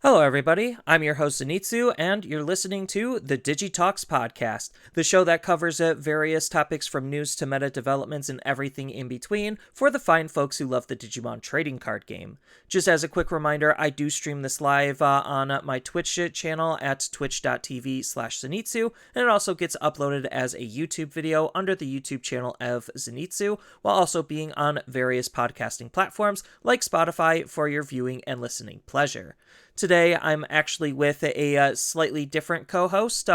Hello, everybody. I'm your host, Zenitsu, and you're listening to the Digi Talks podcast, the show that covers various topics from news to meta developments and everything in between for the fine folks who love the Digimon trading card game. Just as a quick reminder, I do stream this live on my Twitch channel at twitch.tv/Zenitsu, and it also gets uploaded as a YouTube video under the YouTube channel of Zenitsu, while also being on various podcasting platforms like Spotify for your viewing and listening pleasure. Today, I'm actually with a slightly different co-host.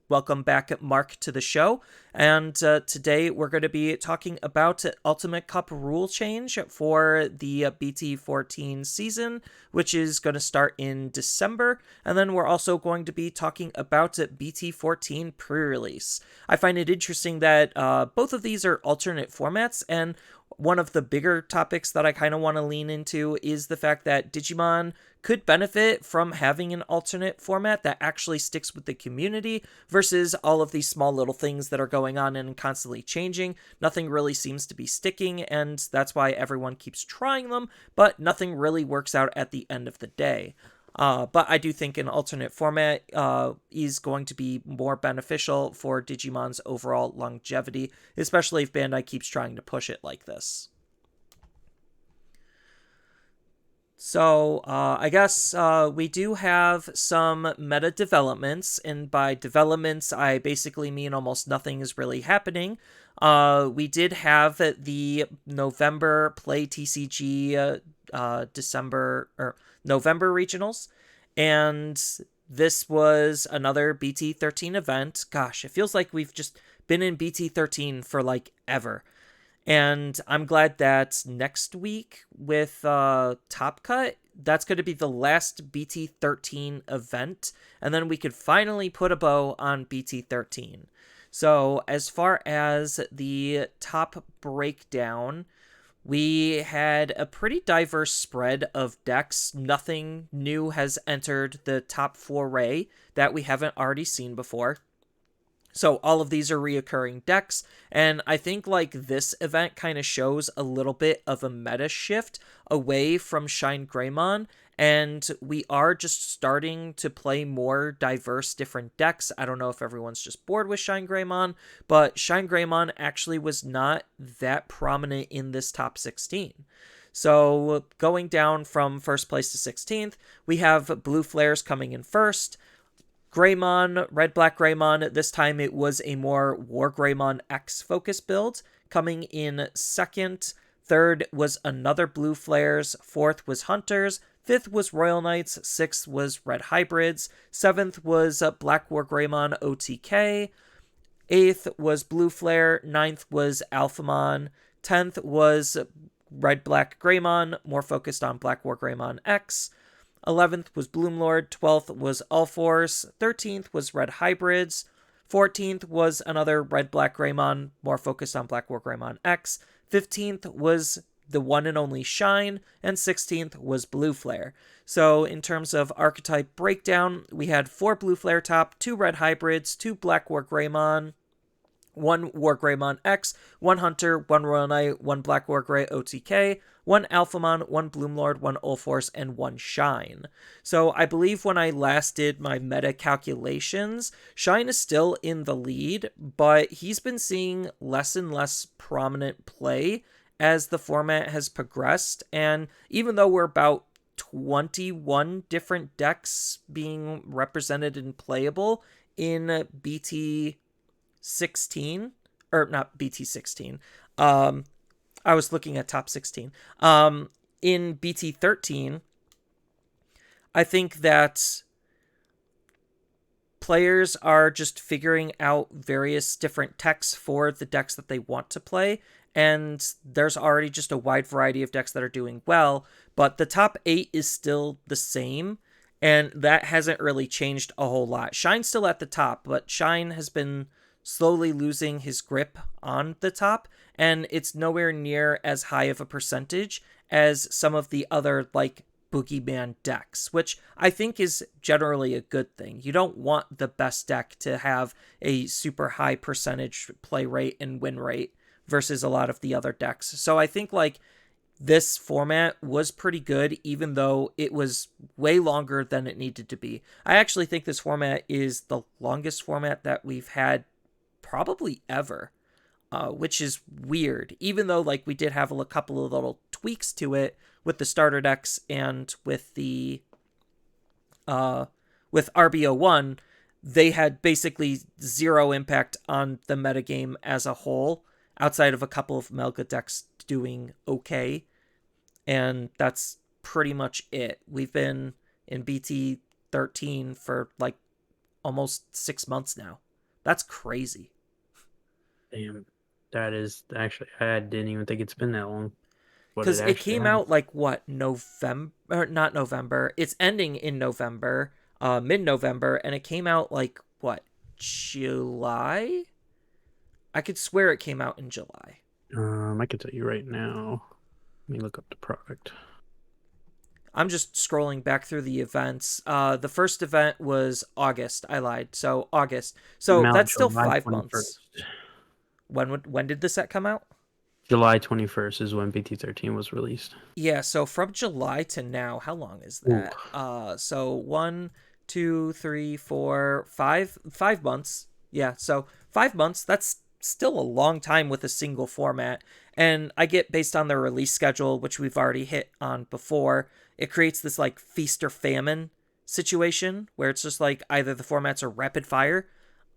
Welcome back, Mark, to the show. And today, we're going to be talking about Ultimate Cup rule change for the BT14 season, which is going to start in December. And then we're also going to be talking about BT14 pre-release. I find it interesting that both of these are alternate formats, and one of the bigger topics that I kind of want to lean into is the fact that Digimon could benefit from having an alternate format that actually sticks with the community versus all of these small little things that are going on and constantly changing. Nothing really seems to be sticking, and that's why everyone keeps trying them, but nothing really works out at the end of the day. But I do think an alternate format is going to be more beneficial for Digimon's overall longevity, especially if Bandai keeps trying to push it like this. So, I guess we do have some meta developments, and by developments, I basically mean almost nothing is really happening. We did have the November Play TCG November regionals, and this was another BT13 event. Gosh, it feels like we've just been in BT13 for like ever. And I'm glad that next week with Top Cut, that's going to be the last BT13 event, and then we could finally put a bow on BT13. So as far as the top breakdown, we had a pretty diverse spread of decks. Nothing new has entered the top foray that we haven't already seen before. So all of these are reoccurring decks, and I think like this event kind of shows a little bit of a meta shift away from Shine Greymon, and we are just starting to play more diverse different decks. I don't know if everyone's just bored with Shine Greymon, but Shine Greymon actually was not that prominent in this top 16. So going down from first place to 16th, we have Blue Flares coming in first. Greymon, Red-Black Greymon, this time it was a more War Greymon X focus build, coming in second. Third was another Blue Flares. Fourth was Hunters. Fifth was Royal Knights. Sixth was Red Hybrids. Seventh was Black War Greymon OTK. Eighth was Blue Flare. Ninth was Alphamon. 10th was Red-Black Greymon, more focused on Black War Greymon X. 11th was Bloomlord, 12th was All-Force, 13th was Red Hybrids, 14th was another Red-Black Greymon, more focused on Black War Greymon X, 15th was the one and only Shine, and 16th was Blue Flare. So in terms of archetype breakdown, we had 4 Blue Flare top, 2 Red Hybrids, 2 Black War Greymon, 1 War Greymon X, 1 Hunter, 1 Royal Knight, 1 Black War Grey OTK, 1 Alphamon, 1 Bloomlord, 1 All-Force, and 1 Shine. So I believe when I last did my meta calculations, Shine is still in the lead, but he's been seeing less and less prominent play as the format has progressed, and even though we're about 21 different decks being represented and playable in BT 16, or not BT16, I was looking at top 16. In BT13, I think that players are just figuring out various different techs for the decks that they want to play, and there's already just a wide variety of decks that are doing well, but the top 8 is still the same, and that hasn't really changed a whole lot. Shine's still at the top, but Shine has been slowly losing his grip on the top, and it's nowhere near as high of a percentage as some of the other, like, Boogeyman decks, which I think is generally a good thing. You don't want the best deck to have a super high percentage play rate and win rate versus a lot of the other decks. So I think, like, this format was pretty good, even though it was way longer than it needed to be. I actually think this format is the longest format that we've had probably ever, which is weird. Even though like we did have a couple of little tweaks to it with the starter decks and uh, with RBO1, they had basically zero impact on the metagame as a whole, outside of a couple of Melga decks doing okay. And that's pretty much it. We've been in BT 13 for like almost 6 months now. That's crazy. Damn, that is actually, I didn't even think it's been that long, but it Because it actually came has. out like what, November? Or not November. It's ending in November, mid November, and it came out like what, July? I could swear it came out in July. I can tell you right now. Let me look up the product. I'm just scrolling back through the events. The first event was August. I lied. So August. So Now, that's still July 5 months. 21st. When did the set come out? July 21st is when BT13 was released. Yeah, so from July to now, how long is Ooh. that? So 1, 2, 3, 4, 5 months. Yeah, so 5 months. That's still a long time with a single format. And I get based on their release schedule, which we've already hit on before, it creates this like feast or famine situation where it's just like either the formats are rapid fire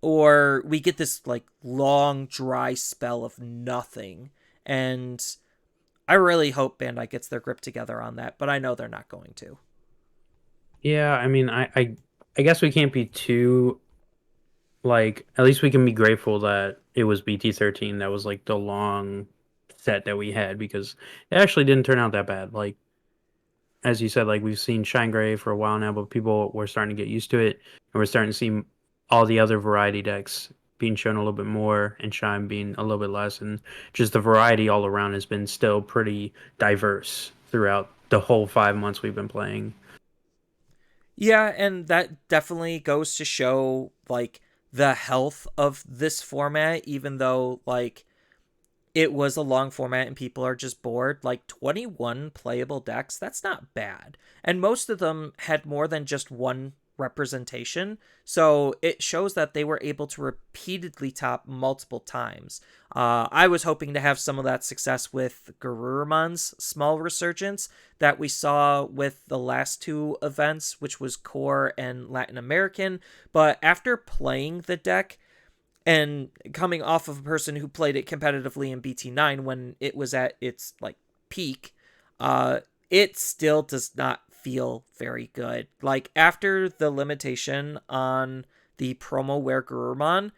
or we get this like long dry spell of nothing. And I really hope Bandai gets their grip together on that, but I know they're not going to. Yeah, I mean, I guess we can't be too, like, at least we can be grateful that it was BT13 that was like the long set that we had, because it actually didn't turn out that bad. Like, as you said, like we've seen Shine Gray for a while now, but people were starting to get used to it, and we're starting to see all the other variety decks being shown a little bit more, and Shine being a little bit less, and just the variety all around has been still pretty diverse throughout the whole 5 months we've been playing. Yeah, and that definitely goes to show like the health of this format, even though like it was a long format and people are just bored. Like 21 playable decks, that's not bad. And most of them had more than just one representation. So it shows that they were able to repeatedly top multiple times. I was hoping to have some of that success with Garurumon's small resurgence that we saw with the last two events, which was Core and Latin American. But after playing the deck, and coming off of a person who played it competitively in BT9 when it was at its like peak, it still does not feel very good. Like after the limitation on the promo wear Gurumon,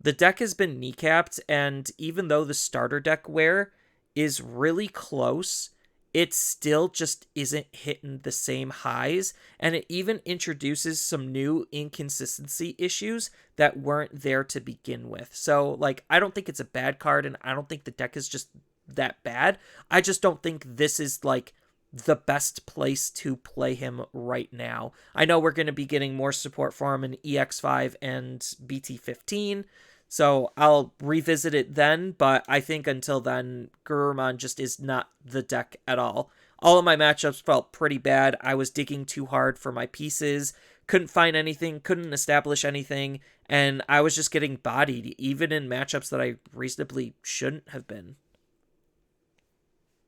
the deck has been kneecapped, and even though the starter deck wear is really close, it still just isn't hitting the same highs, and it even introduces some new inconsistency issues that weren't there to begin with. So, like, I don't think it's a bad card, and I don't think the deck is just that bad. I just don't think this is, like, the best place to play him right now. I know we're going to be getting more support for him in EX5 and BT15, so I'll revisit it then, but I think until then, Gurumon just is not the deck at all. All of my matchups felt pretty bad. I was digging too hard for my pieces, couldn't find anything, couldn't establish anything, and I was just getting bodied, even in matchups that I reasonably shouldn't have been.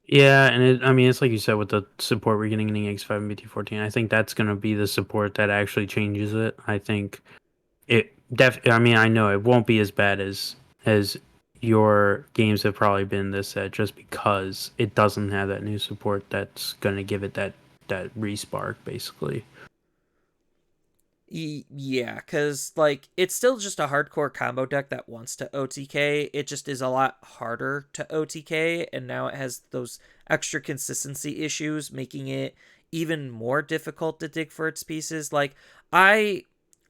Yeah, and I mean, it's like you said with the support we're getting in EX5 and BT14. I think that's going to be the support that actually changes it. I think I mean, I know it won't be as bad as your games have probably been this set, just because it doesn't have that new support that's going to give it that respark, basically. Yeah, because, like, it's still just a hardcore combo deck that wants to OTK. It just is a lot harder to OTK, and now it has those extra consistency issues, making it even more difficult to dig for its pieces. Like, I.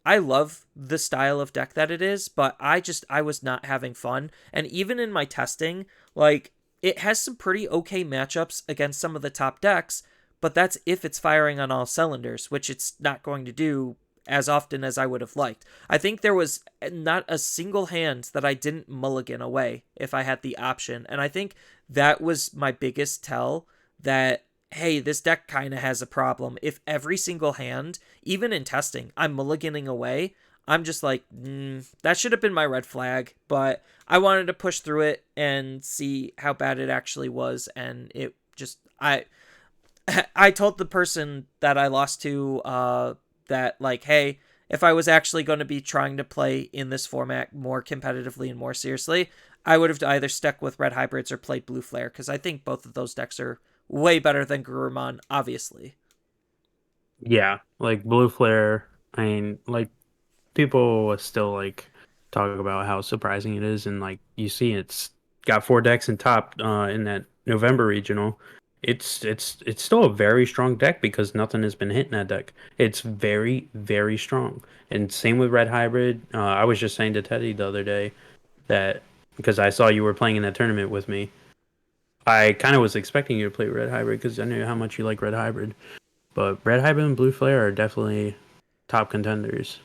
I love the style of deck that it is, but I was not having fun. And even in my testing, like it has some pretty okay matchups against some of the top decks, but that's if it's firing on all cylinders, which it's not going to do as often as I would have liked. I think there was not a single hand that I didn't mulligan away if I had the option. And I think that was my biggest tell that, hey, this deck kind of has a problem. If every single hand, even in testing, I'm mulliganing away, I'm just like, that should have been my red flag. But I wanted to push through it and see how bad it actually was. And it just, I told the person that I lost to that, like, hey, if I was actually going to be trying to play in this format more competitively and more seriously, I would have either stuck with red hybrids or played blue flare, because I think both of those decks are way better than Gurumon, obviously. Yeah, like blue flare. I mean, like people still like talk about how surprising it is, and like you see, it's got four decks in top in that November regional. It's still a very strong deck because nothing has been hitting that deck. It's very strong, and same with red hybrid. I was just saying to Teddy the other day that because I saw you were playing in that tournament with me, I kind of was expecting you to play red hybrid because I knew how much you like red hybrid. But red hybrid and blue flare are definitely top contenders.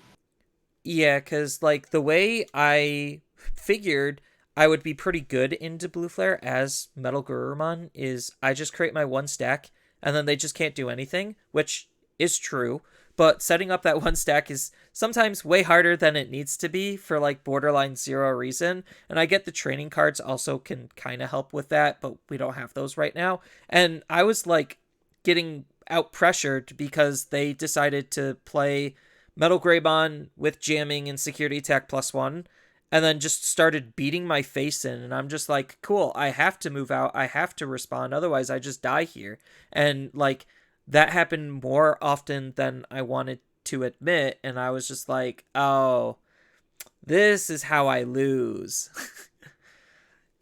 Yeah, because, like, the way I figured I would be pretty good into Blue Flare as Metal Gurumon is I just create my one stack and then they just can't do anything, which is true. But setting up that one stack is sometimes way harder than it needs to be for, like, borderline zero reason. And I get the training cards also can kind of help with that, but we don't have those right now. And I was, like, getting out pressured because they decided to play Metal Greybon with jamming and security attack +1, and then just started beating my face in. And I'm just like, cool, I have to move out. I have to respond. Otherwise, I just die here. And, like, that happened more often than I wanted to admit. And I was just like, oh, this is how I lose.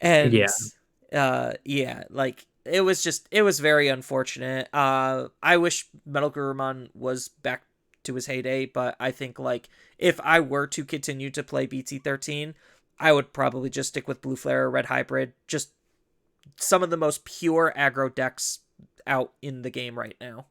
And, Yeah, yeah, like, it was very unfortunate. I wish Metal Gurumon was back to his heyday, but I think, like, if I were to continue to play BT13, I would probably just stick with Blue Flare or Red Hybrid. Just some of the most pure aggro decks out in the game right now.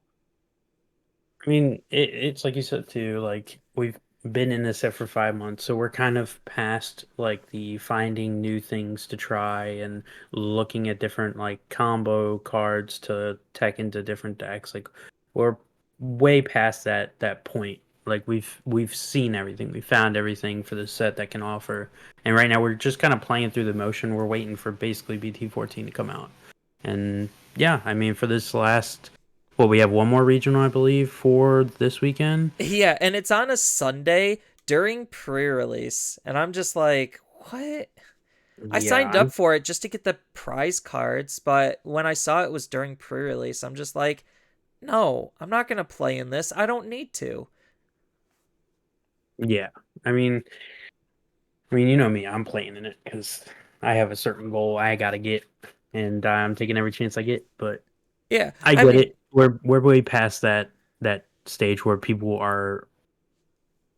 I mean, it's like you said too. Like we've been in this set for 5 months, so we're kind of past like the finding new things to try and looking at different like combo cards to tech into different decks. Like we're way past that point. Like we've seen everything, we found everything for the set that can offer, and right now we're just kind of playing through the motion. We're waiting for basically BT14 to come out, and yeah, I mean for this last well, we have one more regional, I believe, for this weekend. Yeah, and it's on a Sunday during pre-release, and I'm just like, what? I Yeah, signed up I'm for it just to get the prize cards, but when I saw it was during pre-release, I'm just like, no, I'm not going to play in this. I don't need to. yeah. I mean, you know me, I'm playing in it because I have a certain goal I gotta get, and I'm taking every chance I get. But Yeah, I I get mean, it. We're way past that stage where people are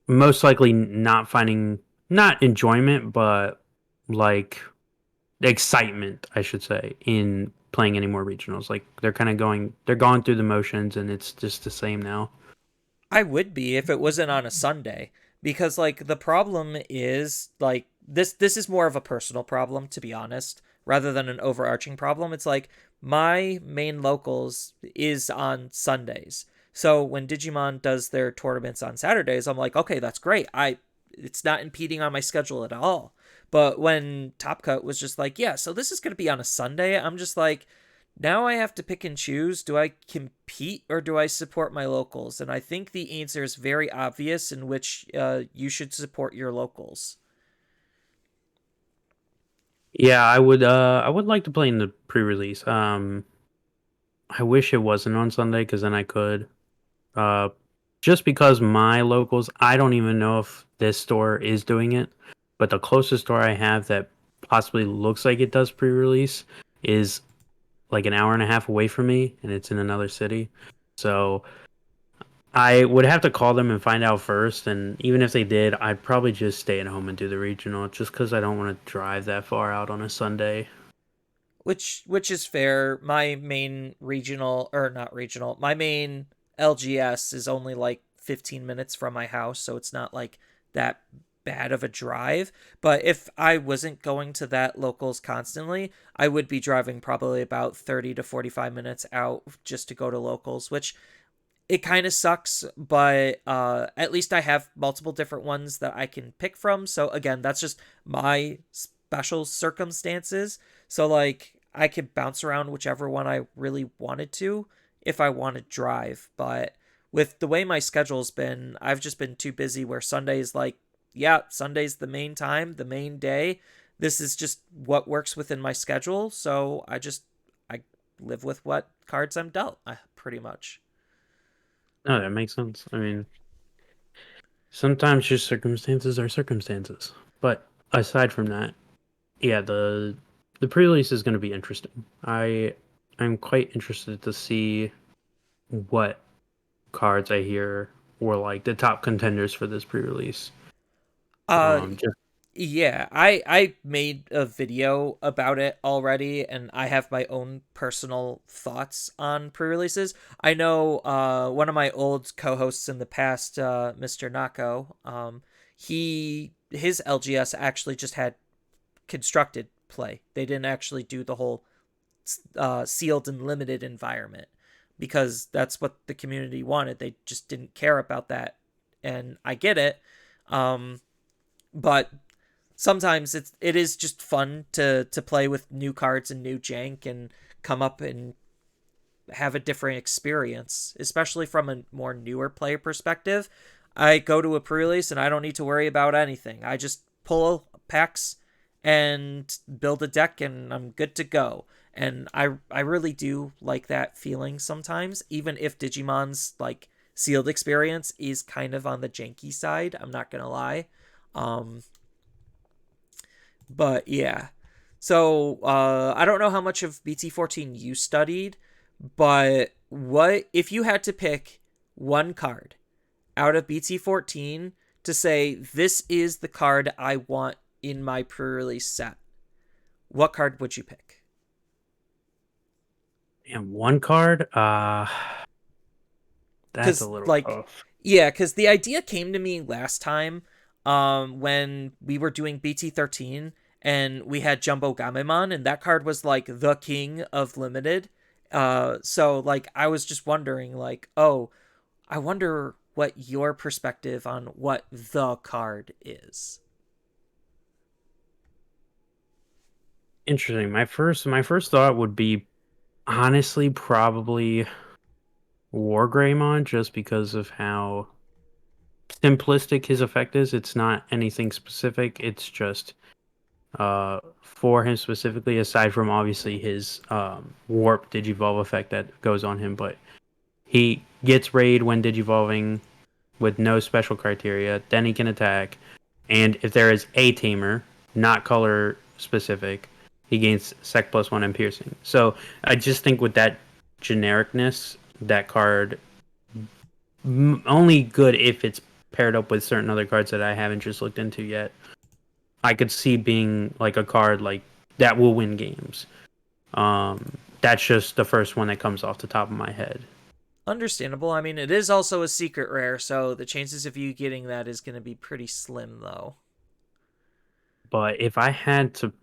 most likely not finding not enjoyment, but like excitement, I should say, in playing any more regionals. Like they're kind of they're going through the motions, and it's just the same now. I would be if it wasn't on a Sunday, because, like, the problem is, like, this is more of a personal problem, to be honest, rather than an overarching problem. It's like my main locals is on Sundays. So when Digimon does their tournaments on Saturdays, I'm like, okay, that's great. I It's not impeding on my schedule at all. But when Top Cut was just like, yeah, so this is going to be on a Sunday, I'm just like, now I have to pick and choose. Do I compete or do I support my locals? And I think the answer is very obvious, in which you should support your locals. Yeah, I would like to play in the pre-release. I wish it wasn't on Sunday because then I could. Uh, just because my locals, I don't even know if this store is doing it, but the closest store I have that possibly looks like it does pre-release is like an hour and a half away from me, and it's in another city. So I would have to call them and find out first, and even if they did, I'd probably just stay at home and do the regional, just because I don't want to drive that far out on a Sunday. Which is fair. My main regional, or not regional, my main LGS is only like 15 minutes from my house, so it's not like that bad of a drive. But if I wasn't going to that locals constantly, I would be driving probably about 30 to 45 minutes out just to go to locals, which it kind of sucks, but at least I have multiple different ones that I can pick from. So again, that's just my special circumstances. So like I could bounce around whichever one I really wanted to if I want to drive. But with the way my schedule's been, I've just been too busy where Sunday's like, yeah, Sunday's the main time, the main day. This is just what works within my schedule. So I live with what cards I'm dealt, pretty much. No, that makes sense. I mean, sometimes just circumstances are circumstances. But aside from that, yeah, the pre-release is going to be interesting. I'm quite interested to see what cards I hear were like the top contenders for this pre-release. Uh Just Yeah, I made a video about it already, and I have my own personal thoughts on pre-releases. I know one of my old co-hosts in the past, Mr. Nako, his LGS actually just had constructed play. They didn't actually do the whole sealed and limited environment because that's what the community wanted. They just didn't care about that, and I get it. Um, but sometimes it is just fun to play with new cards and new jank and come up and have a different experience, especially from a more newer player perspective. I go to a pre-release and I don't need to worry about anything. I just pull packs and build a deck and I'm good to go. And I really do like that feeling sometimes, even if Digimon's like sealed experience is kind of on the janky side. I'm not gonna lie. Um, but yeah. So I don't know how much of BT14 you studied, but what if you had to pick one card out of BT14 to say this is the card I want in my pre-release set? What card would you pick? and one card, that's a Because little like, tough. yeah, because the idea came to me last time when we were doing BT13 and we had Jumbo Gamemon, and that card was like the king of limited. So like I was just wondering like, oh, I wonder what your perspective on what the card is. Interesting. My first thought would be honestly probably War Greymon, just because of how simplistic his effect is. It's not anything specific. It's just for him specifically, aside from obviously his warp digivolve effect that goes on him, but he gets raid when digivolving with no special criteria, then he can attack. And if there is a tamer, not color specific, he gains sec +1 and piercing. So I just think with that genericness, that card only good if it's paired up with certain other cards that I haven't just looked into yet. I could see being like a card like that will win games. That's just the first one that comes off the top of my head. Understandable. I mean, it is also a secret rare, so the chances of you getting that is going to be pretty slim, though. But if I had to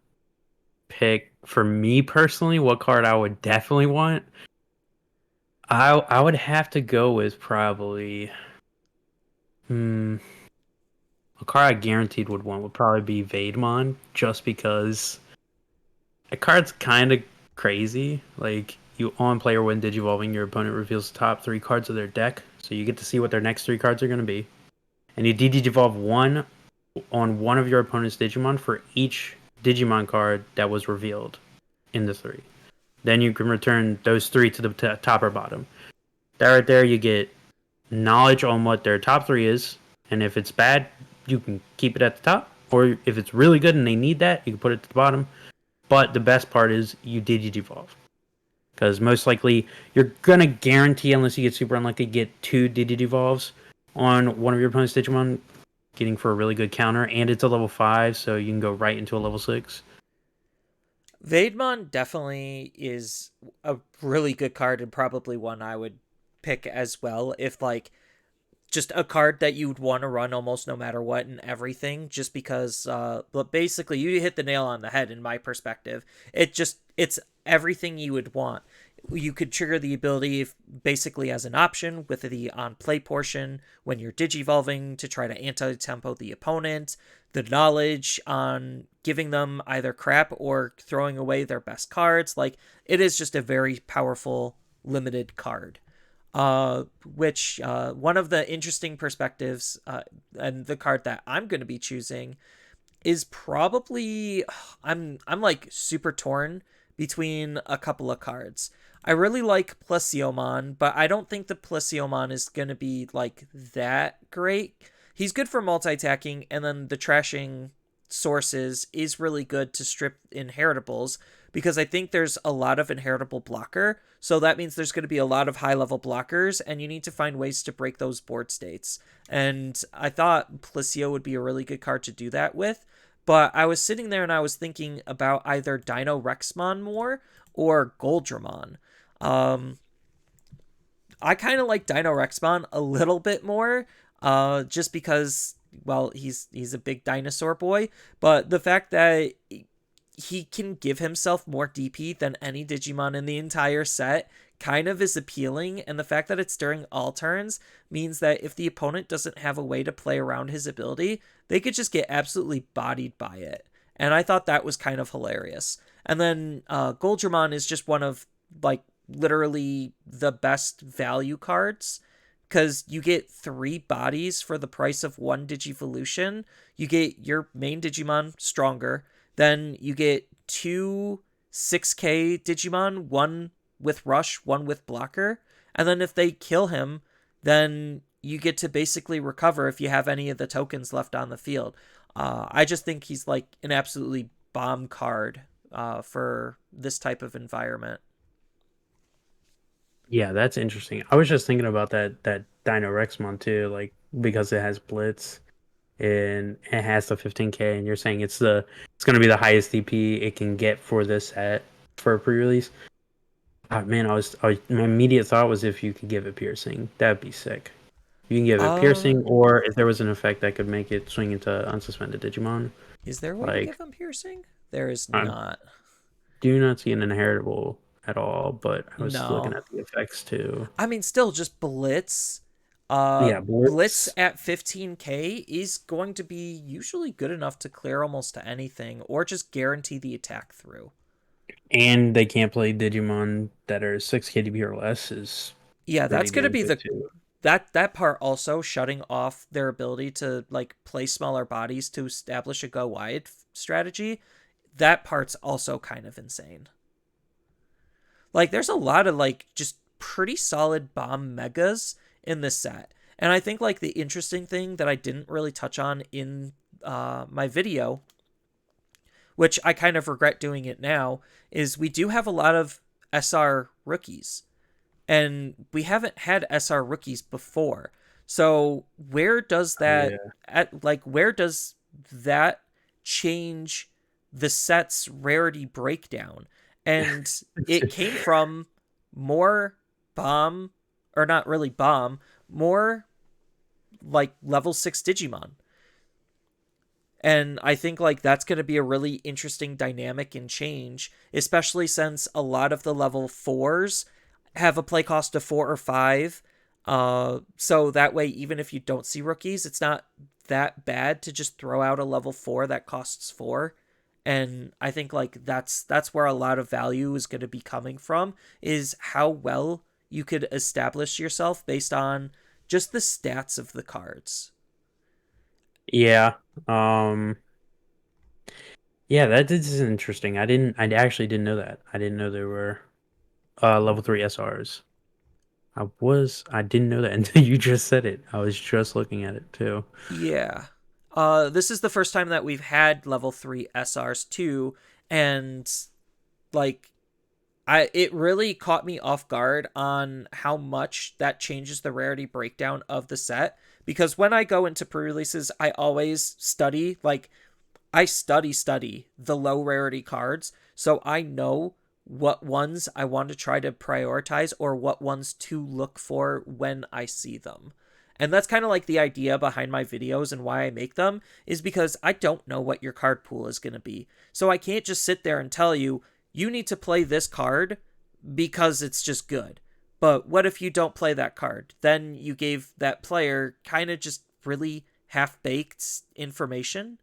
pick for me personally, what card I would definitely want, I would have to go with probably hmm, a card I guaranteed would want would probably be Vaidmon, just because that card's kind of crazy. Like you on player when digivolving, your opponent reveals the top three cards of their deck, so you get to see what their next three cards are going to be, and you digivolve one on one of your opponent's Digimon for each Digimon card that was revealed in the three. Then you can return those three to the top or bottom. That right there, you get knowledge on what their top three is, and if it's bad, you can keep it at the top. Or if it's really good and they need that, you can put it to the bottom. But the best part is you Digivolve. Because most likely, you're going to guarantee, unless you get super unlucky, get two Digivolves on one of your opponent's Digimon, getting for a really good counter. And it's a level 5, so you can go right into a level 6. Vaidmon definitely is a really good card and probably one I would pick as well if like just a card that you would want to run almost no matter what and everything, just because but basically you hit the nail on the head in my perspective. It's everything you would want. You could trigger the ability basically as an option with the on play portion when you're digivolving to try to anti-tempo the opponent, the knowledge on giving them either crap or throwing away their best cards. Like, it is just a very powerful limited card. Which one of the interesting perspectives, and the card that I'm going to be choosing is probably, I'm like super torn between a couple of cards. I really like Plesiomon, but I don't think the Plesiomon is going to be like that great. He's good for multi-attacking, and then the trashing sources is really good to strip inheritables, because I think there's a lot of inheritable blocker. So that means there's going to be a lot of high level blockers, and you need to find ways to break those board states. And I thought Plesio would be a really good card to do that with. But I was sitting there and I was thinking about either Dino Rexmon more or Goldramon. Um, I kind of like Dino Rexmon a little bit more, just because, well, he's a big dinosaur boy, but the fact that he can give himself more DP than any Digimon in the entire set kind of is appealing, and the fact that it's during all turns means that if the opponent doesn't have a way to play around his ability, they could just get absolutely bodied by it. And I thought that was kind of hilarious. And then Goldramon is just one of, like, literally the best value cards, because you get 3 bodies for the price of 1 Digivolution. You get your main Digimon stronger, then you get 2 6K Digimon, 1 with Rush, 1 with Blocker, and then if they kill him, then you get to basically recover if you have any of the tokens left on the field. I just think he's like an absolutely bomb card for this type of environment. Yeah, that's interesting. I was just thinking about that Dino Rexmon too, like because it has Blitz and it has the 15K, and you're saying it's going to be the highest DP it can get for this set for a pre-release. Oh, man, my immediate thought was if you could give it piercing, that'd be sick. You can give it Uh, piercing, or if there was an effect that could make it swing into unsuspended Digimon. is there a way to Like, give him piercing? There is I not. do not see an inheritable at all, but I was looking No. at the effects too. I mean, still just Blitz. Yeah, Blitz Blitz, at 15k is going to be usually good enough to clear almost anything or just guarantee the attack through. and they can't play Digimon that are 6 KDP or less is Yeah, really that's going to damn be good the too. that part also, shutting off their ability to like play smaller bodies to establish a go wide strategy. That part's also kind of insane. Like, there's a lot of like just pretty solid bomb megas in this set. And I think like the interesting thing that I didn't really touch on in my video, which I kind of regret doing it now, is we do have a lot of SR rookies. And we haven't had SR rookies before. So where does Oh that yeah. where does that change the set's rarity breakdown? And it came from more bomb, or not really bomb, more like level 6 Digimon. And I think like that's going to be a really interesting dynamic and change, especially since a lot of the level 4s have a play cost of 4 or 5. So that way, even if you don't see rookies, it's not that bad to just throw out a level 4 that costs 4. And I think like that's where a lot of value is going to be coming from, is how well you could establish yourself based on just the stats of the cards. Yeah. Um yeah, that is interesting. I actually didn't know that. I didn't know there were level 3 SRs. I didn't know that until you just said it. I was just looking at it too. Yeah. This is the first time that we've had level 3 SRs too, and like it really caught me off guard on how much that changes the rarity breakdown of the set, because when I go into pre-releases, I always study, like, I study the low rarity cards, so I know what ones I want to try to prioritize or what ones to look for when I see them. And that's kind of like the idea behind my videos and why I make them, is because I don't know what your card pool is going to be. So I can't just sit there and tell you, you need to play this card because it's just good. But what if you don't play that card? Then you gave that player kind of just really half baked information,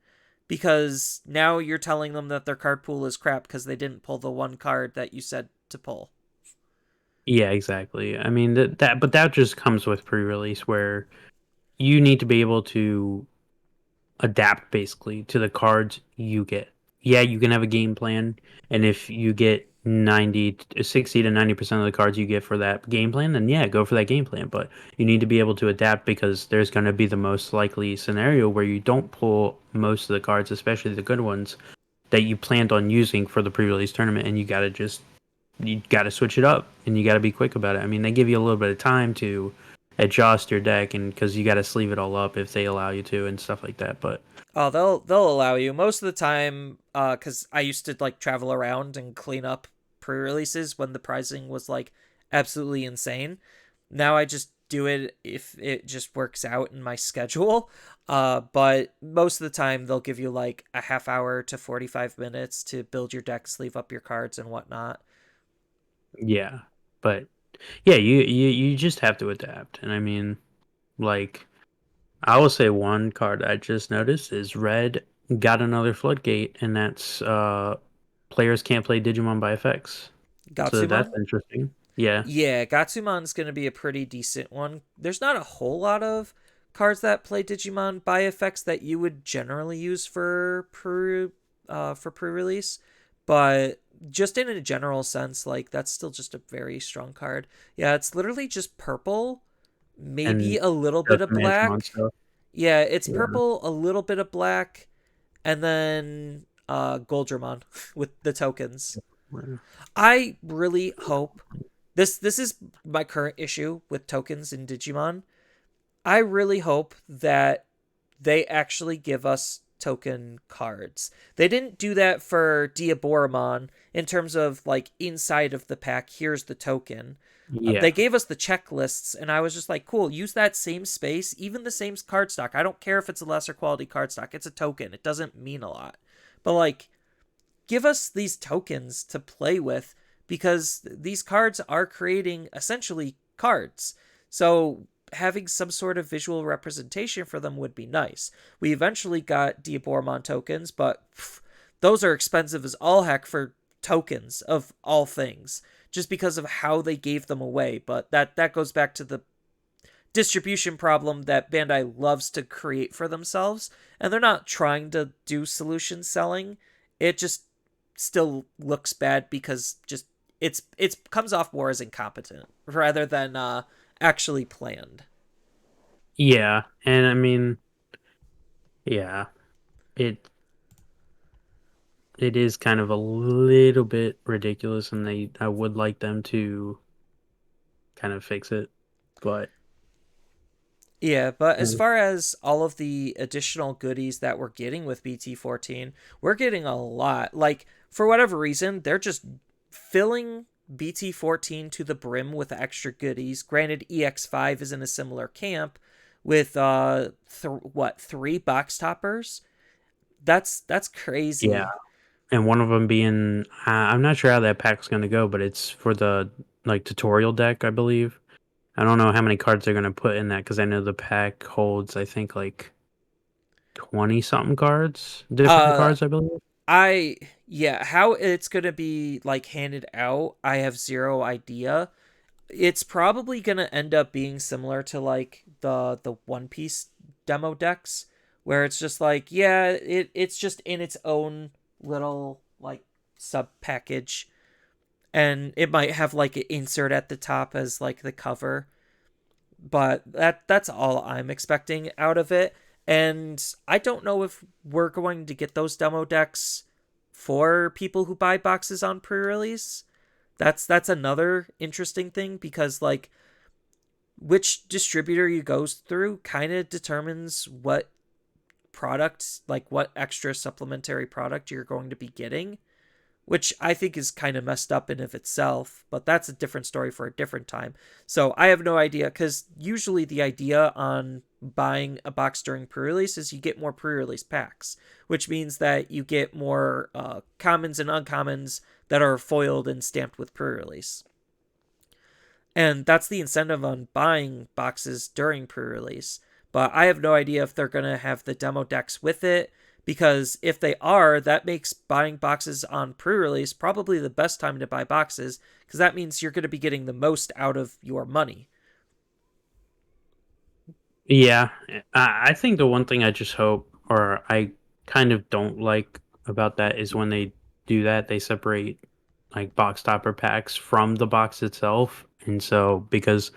because now you're telling them that their card pool is crap because they didn't pull the one card that you said to pull. Yeah, exactly. I mean but that just comes with pre-release where you need to be able to adapt basically to the cards you get. Yeah, you can have a game plan, and if you get 60 to 90% of the cards you get for that game plan, then yeah, go for that game plan. But you need to be able to adapt because there's going to be the most likely scenario where you don't pull most of the cards, especially the good ones that you planned on using for the pre-release tournament, and you got to switch it up and you got to be quick about it. I mean, they give you a little bit of time to adjust your deck, and because you got to sleeve it all up if they allow you to and stuff like that. But Oh, they'll allow you most of the time, because I used to like travel around and clean up pre-releases when the pricing was like absolutely insane. Now I just do it if it just works out in my schedule. But most of the time they'll give you like a half hour to 45 minutes to build your deck, sleeve up your cards and whatnot. yeah, but yeah, you just have to adapt. And I mean, like, I will say one card I just noticed is red got another floodgate, and that's players can't play Digimon by effects. So that's Gatsumon? interesting. Yeah, Yeah, Gatsumon's going to be a pretty decent one. There's not a whole lot of cards that play Digimon by effects that you would generally use for pre-release, but just in a general sense, like that's still just a very strong card. Yeah, it's literally just purple, maybe and a little bit just of Manchimon black. stuff. Yeah, it's Yeah. purple, a little bit of black, and then Goldramon with the tokens. I really hope this is my current issue with tokens in Digimon. I really hope that they actually give us token cards. They didn't do that for Diaboromon in terms of like inside of the pack, here's the token. Yeah. They gave us the checklists, and I was just like, cool, use that same space, even the same card stock. I don't care if it's a lesser quality card stock, it's a token. It doesn't mean a lot. But like, give us these tokens to play with, because these cards are creating essentially cards. So having some sort of visual representation for them would be nice. We eventually got Diaboromon tokens, but those are expensive as all heck for tokens of all things, just because of how they gave them away. But that goes back to the distribution problem that Bandai loves to create for themselves, and they're not trying to do solution selling. It just still looks bad because just it's comes off more as incompetent rather than actually planned. Yeah. And I mean, yeah, it it is kind of a little bit ridiculous, and I would like them to kind of fix it. But Yeah, but as mm, far as all of the additional goodies that we're getting with BT14, we're getting a lot. Like, for whatever reason, they're just filling BT14 to the brim with extra goodies. Granted, EX5 is in a similar camp with three box toppers. That's yeah, crazy. and one of them being I'm not sure how that pack's going to go, but it's for the like tutorial deck, I believe. I don't know how many cards they're going to put in that because I know the pack holds, I think, like 20 something cards, different Uh cards, I believe. I yeah, how it's going to be like handed out, I have zero idea. It's probably gonna end up being similar to like the One Piece demo decks, where it's just like, yeah, it's just in its own little like sub package, and it might have like an insert at the top as like the cover, but that's all I'm expecting out of it. And I don't know if we're going to get those demo decks for people who buy boxes on pre-release. That's another interesting thing, because like which distributor you goes through kind of determines what product, like what extra supplementary product you're going to be getting. which I think is kind of messed up in of itself, but that's a different story for a different time. So I have no idea, because usually the idea on buying a box during pre-release is you get more pre-release packs, which means that you get more commons and uncommons that are foiled and stamped with pre-release. And that's the incentive on buying boxes during pre-release. But I have no idea if they're going to have the demo decks with it, because if they are, that makes buying boxes on pre-release probably the best time to buy boxes, because that means you're going to be getting the most out of your money. Yeah, I think the one thing I just hope, or I kind of don't like about that, is when they do that, they separate like box topper packs from the box itself. And so, because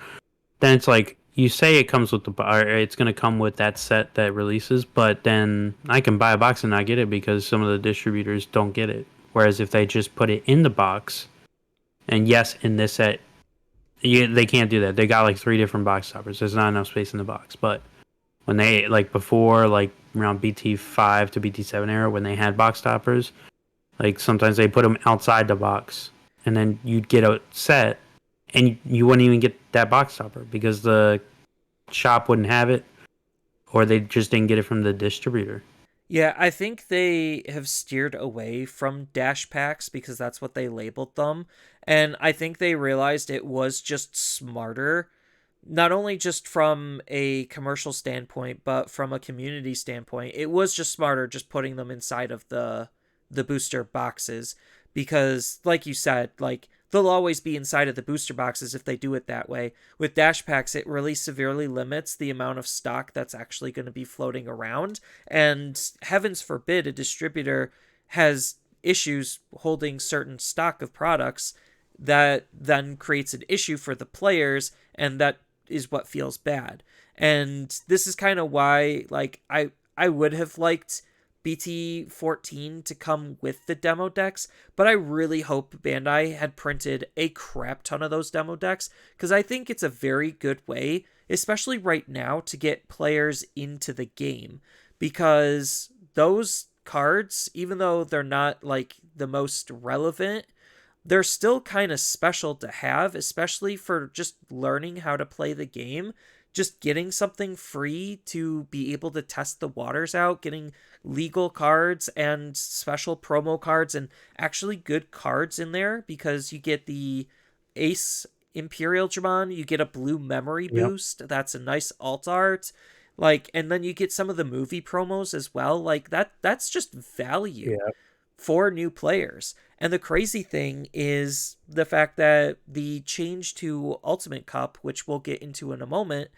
then it's like you say it comes with or it's going to come with that set that releases, but then I can buy a box and not get it because some of the distributors don't get it. Whereas if they just put it in the box, and yes, in this set, they can't do that. They got like 3 different box toppers. There's not enough space in the box. But when they like before, like around BT5 to BT7 era, when they had box toppers, like sometimes they put them outside the box, and then you'd get a set, and you wouldn't even get that box topper because the shop wouldn't have it, or they just didn't get it from the distributor. Yeah, I think they have steered away from dash packs because that's what they labeled them. And I think they realized it was just smarter, not only just from a commercial standpoint, but from a community standpoint. It was just smarter just putting them inside of the booster boxes, because like you said, like they'll always be inside of the booster boxes if they do it that way. With dash packs, it really severely limits the amount of stock that's actually going to be floating around, and heavens forbid a distributor has issues holding certain stock of products, that then creates an issue for the players, and that is what feels bad. And this is kind of why, like, I would have liked BT14 to come with the demo decks, but I really hope Bandai had printed a crap ton of those demo decks, because I think it's a very good way, especially right now, to get players into the game, because those cards, even though they're not like the most relevant, they're still kind of special to have, especially for just learning how to play the game. Just getting something free to be able to test the waters out, getting legal cards and special promo cards and actually good cards in there, because you get the Ace Imperial Dramon, you get a blue memory Yep. boost. That's a nice alt art. Like, and then you get some of the movie promos as well. Like that's just value Yeah. for new players. And the crazy thing is the fact that the change to Ultimate Cup, which we'll get into in a moment,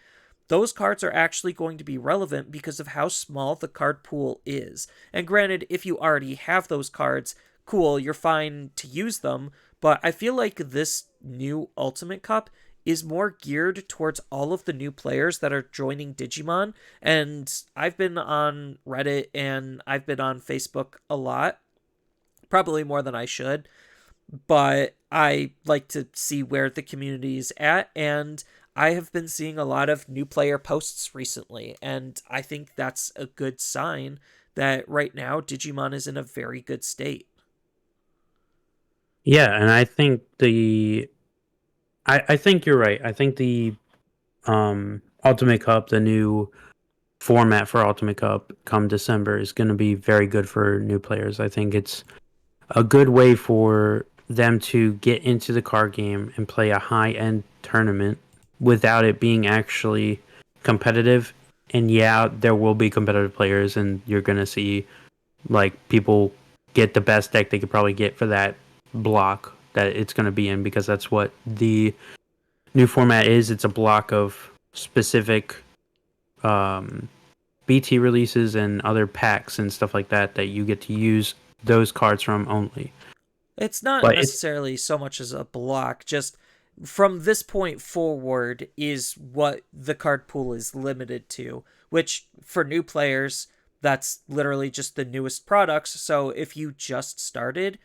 those cards are actually going to be relevant because of how small the card pool is. And granted, if you already have those cards, cool, you're fine to use them. But I feel like this new Ultimate Cup is more geared towards all of the new players that are joining Digimon. And I've been on Reddit and I've been on Facebook a lot, probably more than I should, but I like to see where the community is at, and I have been seeing a lot of new player posts recently, and I think that's a good sign that right now Digimon is in a very good state. Yeah, and I think I think you're right. I think the Ultimate Cup, the new format for Ultimate Cup come December, is going to be very good for new players. I think it's a good way for them to get into the card game and play a high end tournament without it being actually competitive. And yeah, there will be competitive players, and you're going to see like people get the best deck they could probably get for that block that it's going to be in, because that's what the new format is. It's a block of specific um, BT releases and other packs and stuff like that that you get to use those cards from only. It's not But it's necessarily so much as a block, just from this point forward is what the card pool is limited to, which for new players, that's literally just the newest products. So if you just started,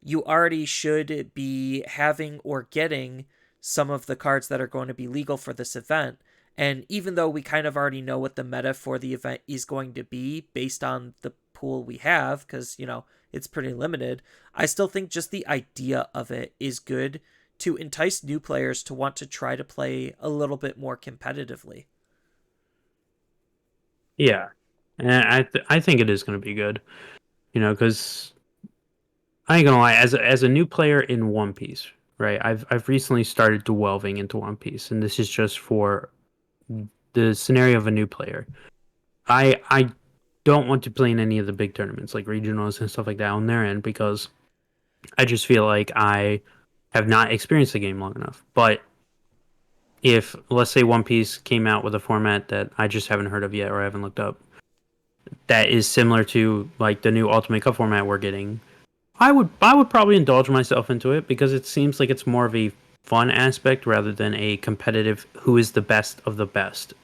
you already should be having or getting some of the cards that are going to be legal for this event. And even though we kind of already know what the meta for the event is going to be based on the pool we have, because, it's pretty limited. I still think just the idea of it is good to entice new players to want to try to play a little bit more competitively. Yeah, and I think it is going to be good. Because I ain't gonna lie, as a new player in One Piece, right? I've recently started delving into One Piece, and this is just for the scenario of a new player. I don't want to play in any of the big tournaments like regionals and stuff like that on their end because I just feel like I have not experienced the game long enough. But if let's say One Piece came out with a format that I just haven't heard of yet or I haven't looked up, that is similar to like the new Ultimate Cup format we're getting, I would probably indulge myself into it because it seems like it's more of a fun aspect rather than a competitive who is the best of the best,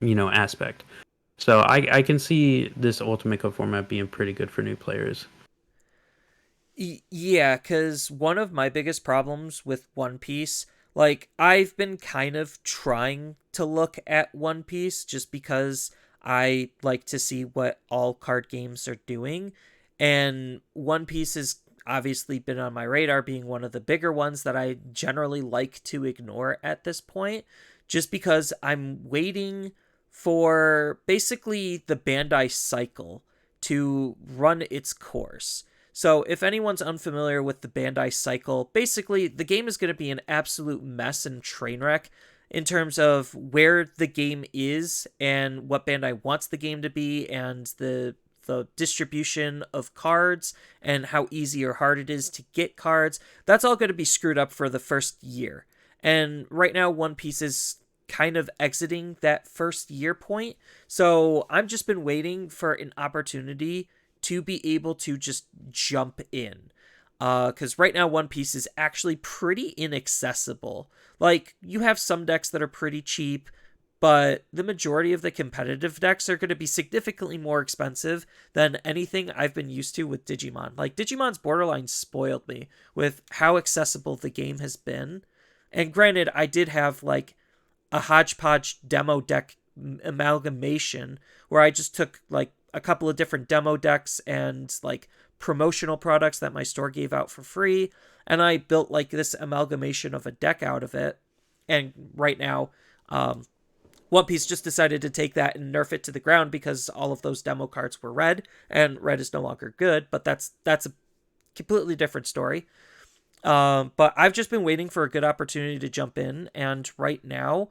aspect. So I can see this Ultimate Cup format being pretty good for new players. Yeah, because one of my biggest problems with One Piece, like, I've been kind of trying to look at One Piece just because I like to see what all card games are doing. And One Piece has obviously been on my radar, being one of the bigger ones that I generally like to ignore at this point, just because I'm waiting for basically the Bandai cycle to run its course. So, if anyone's unfamiliar with the Bandai cycle, basically the game is going to be an absolute mess and train wreck in terms of where the game is and what Bandai wants the game to be and the distribution of cards and how easy or hard it is to get cards. That's all going to be screwed up for the first year. And right now One Piece is kind of exiting that first year point. So, I've just been waiting for an opportunity to be able to just jump in. Because right now, One Piece is actually pretty inaccessible. Like, you have some decks that are pretty cheap, but the majority of the competitive decks are going to be significantly more expensive than anything I've been used to with Digimon. Like, Digimon's borderline spoiled me with how accessible the game has been. And granted, I did have, like, a hodgepodge demo deck amalgamation where I just took like a couple of different demo decks and like promotional products that my store gave out for free, and I built like this amalgamation of a deck out of it. And right now, One Piece just decided to take that and nerf it to the ground because all of those demo cards were red, and red is no longer good. But that's a completely different story. But I've just been waiting for a good opportunity to jump in, and right now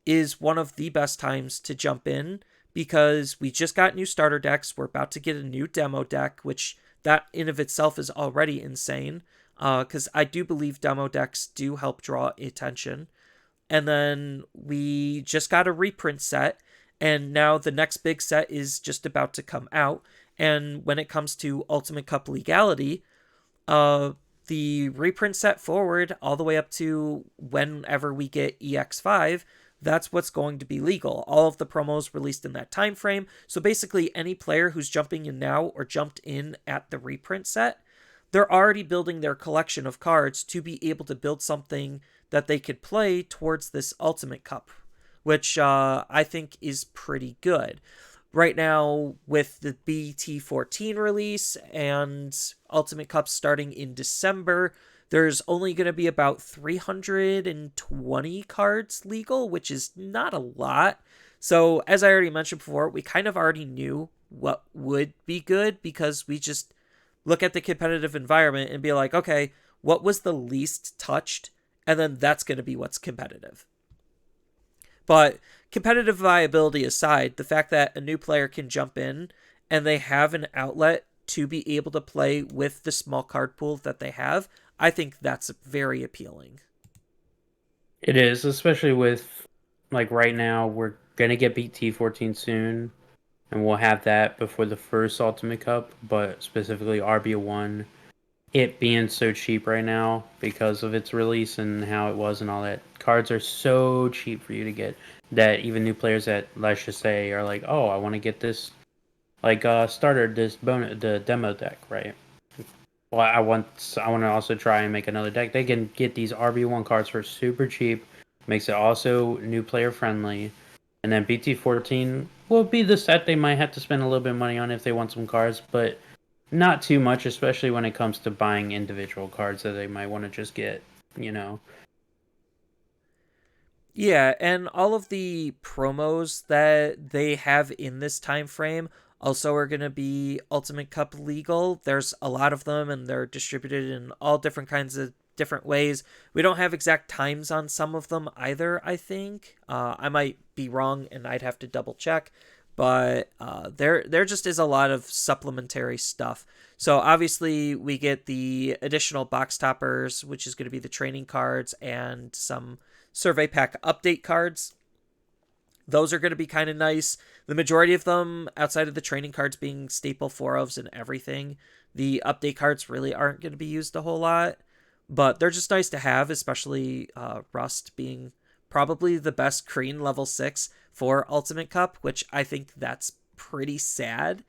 is one of the best times to jump in because we just got new starter decks. We're about to get a new demo deck, which that in of itself is already insane. Because I do believe demo decks do help draw attention. And then we just got a reprint set, and now the next big set is just about to come out. And when it comes to Ultimate Cup legality, uh, the reprint set forward all the way up to whenever we get EX5, that's what's going to be legal. All of the promos released in that time frame. So basically, any player who's jumping in now or jumped in at the reprint set, they're already building their collection of cards to be able to build something that they could play towards this Ultimate Cup, which I think is pretty good. Right now, with the BT14 release and Ultimate Cup starting in December, there's only going to be about 320 cards legal, which is not a lot. So, as I already mentioned before, we kind of already knew what would be good because we just look at the competitive environment and be like, okay, what was the least touched? And then that's going to be what's competitive. But competitive viability aside, the fact that a new player can jump in and they have an outlet to be able to play with the small card pool that they have, I think that's very appealing. It is, especially with like right now we're gonna get BT14 soon, and we'll have that before the first Ultimate Cup. But specifically RB1, it being so cheap right now because of its release and how it was and all that. Cards are so cheap for you to get that even new players that let's just say are like, oh, I want to get this like starter this bonus the demo deck, right? Well, I want to also try and make another deck. They can get these RB1 cards for super cheap. Makes it also new player friendly. And then BT14 will be the set they might have to spend a little bit of money on if they want some cards, but not too much, especially when it comes to buying individual cards that they might want to just get, you know. Yeah, and all of the promos that they have in this time frame also are going to be Ultimate Cup legal. There's a lot of them and they're distributed in all different kinds of different ways. We don't have exact times on some of them either, I think. I might be wrong and I'd have to double check, but there just is a lot of supplementary stuff. So obviously we get the additional box toppers, which is going to be the training cards and some survey pack update cards. Those are going to be kind of nice. The majority of them, outside of the training cards being staple 4-ofs and everything, the update cards really aren't going to be used a whole lot. But they're just nice to have, especially Rust being probably the best Kreen level 6 for Ultimate Cup, which I think that's pretty sad.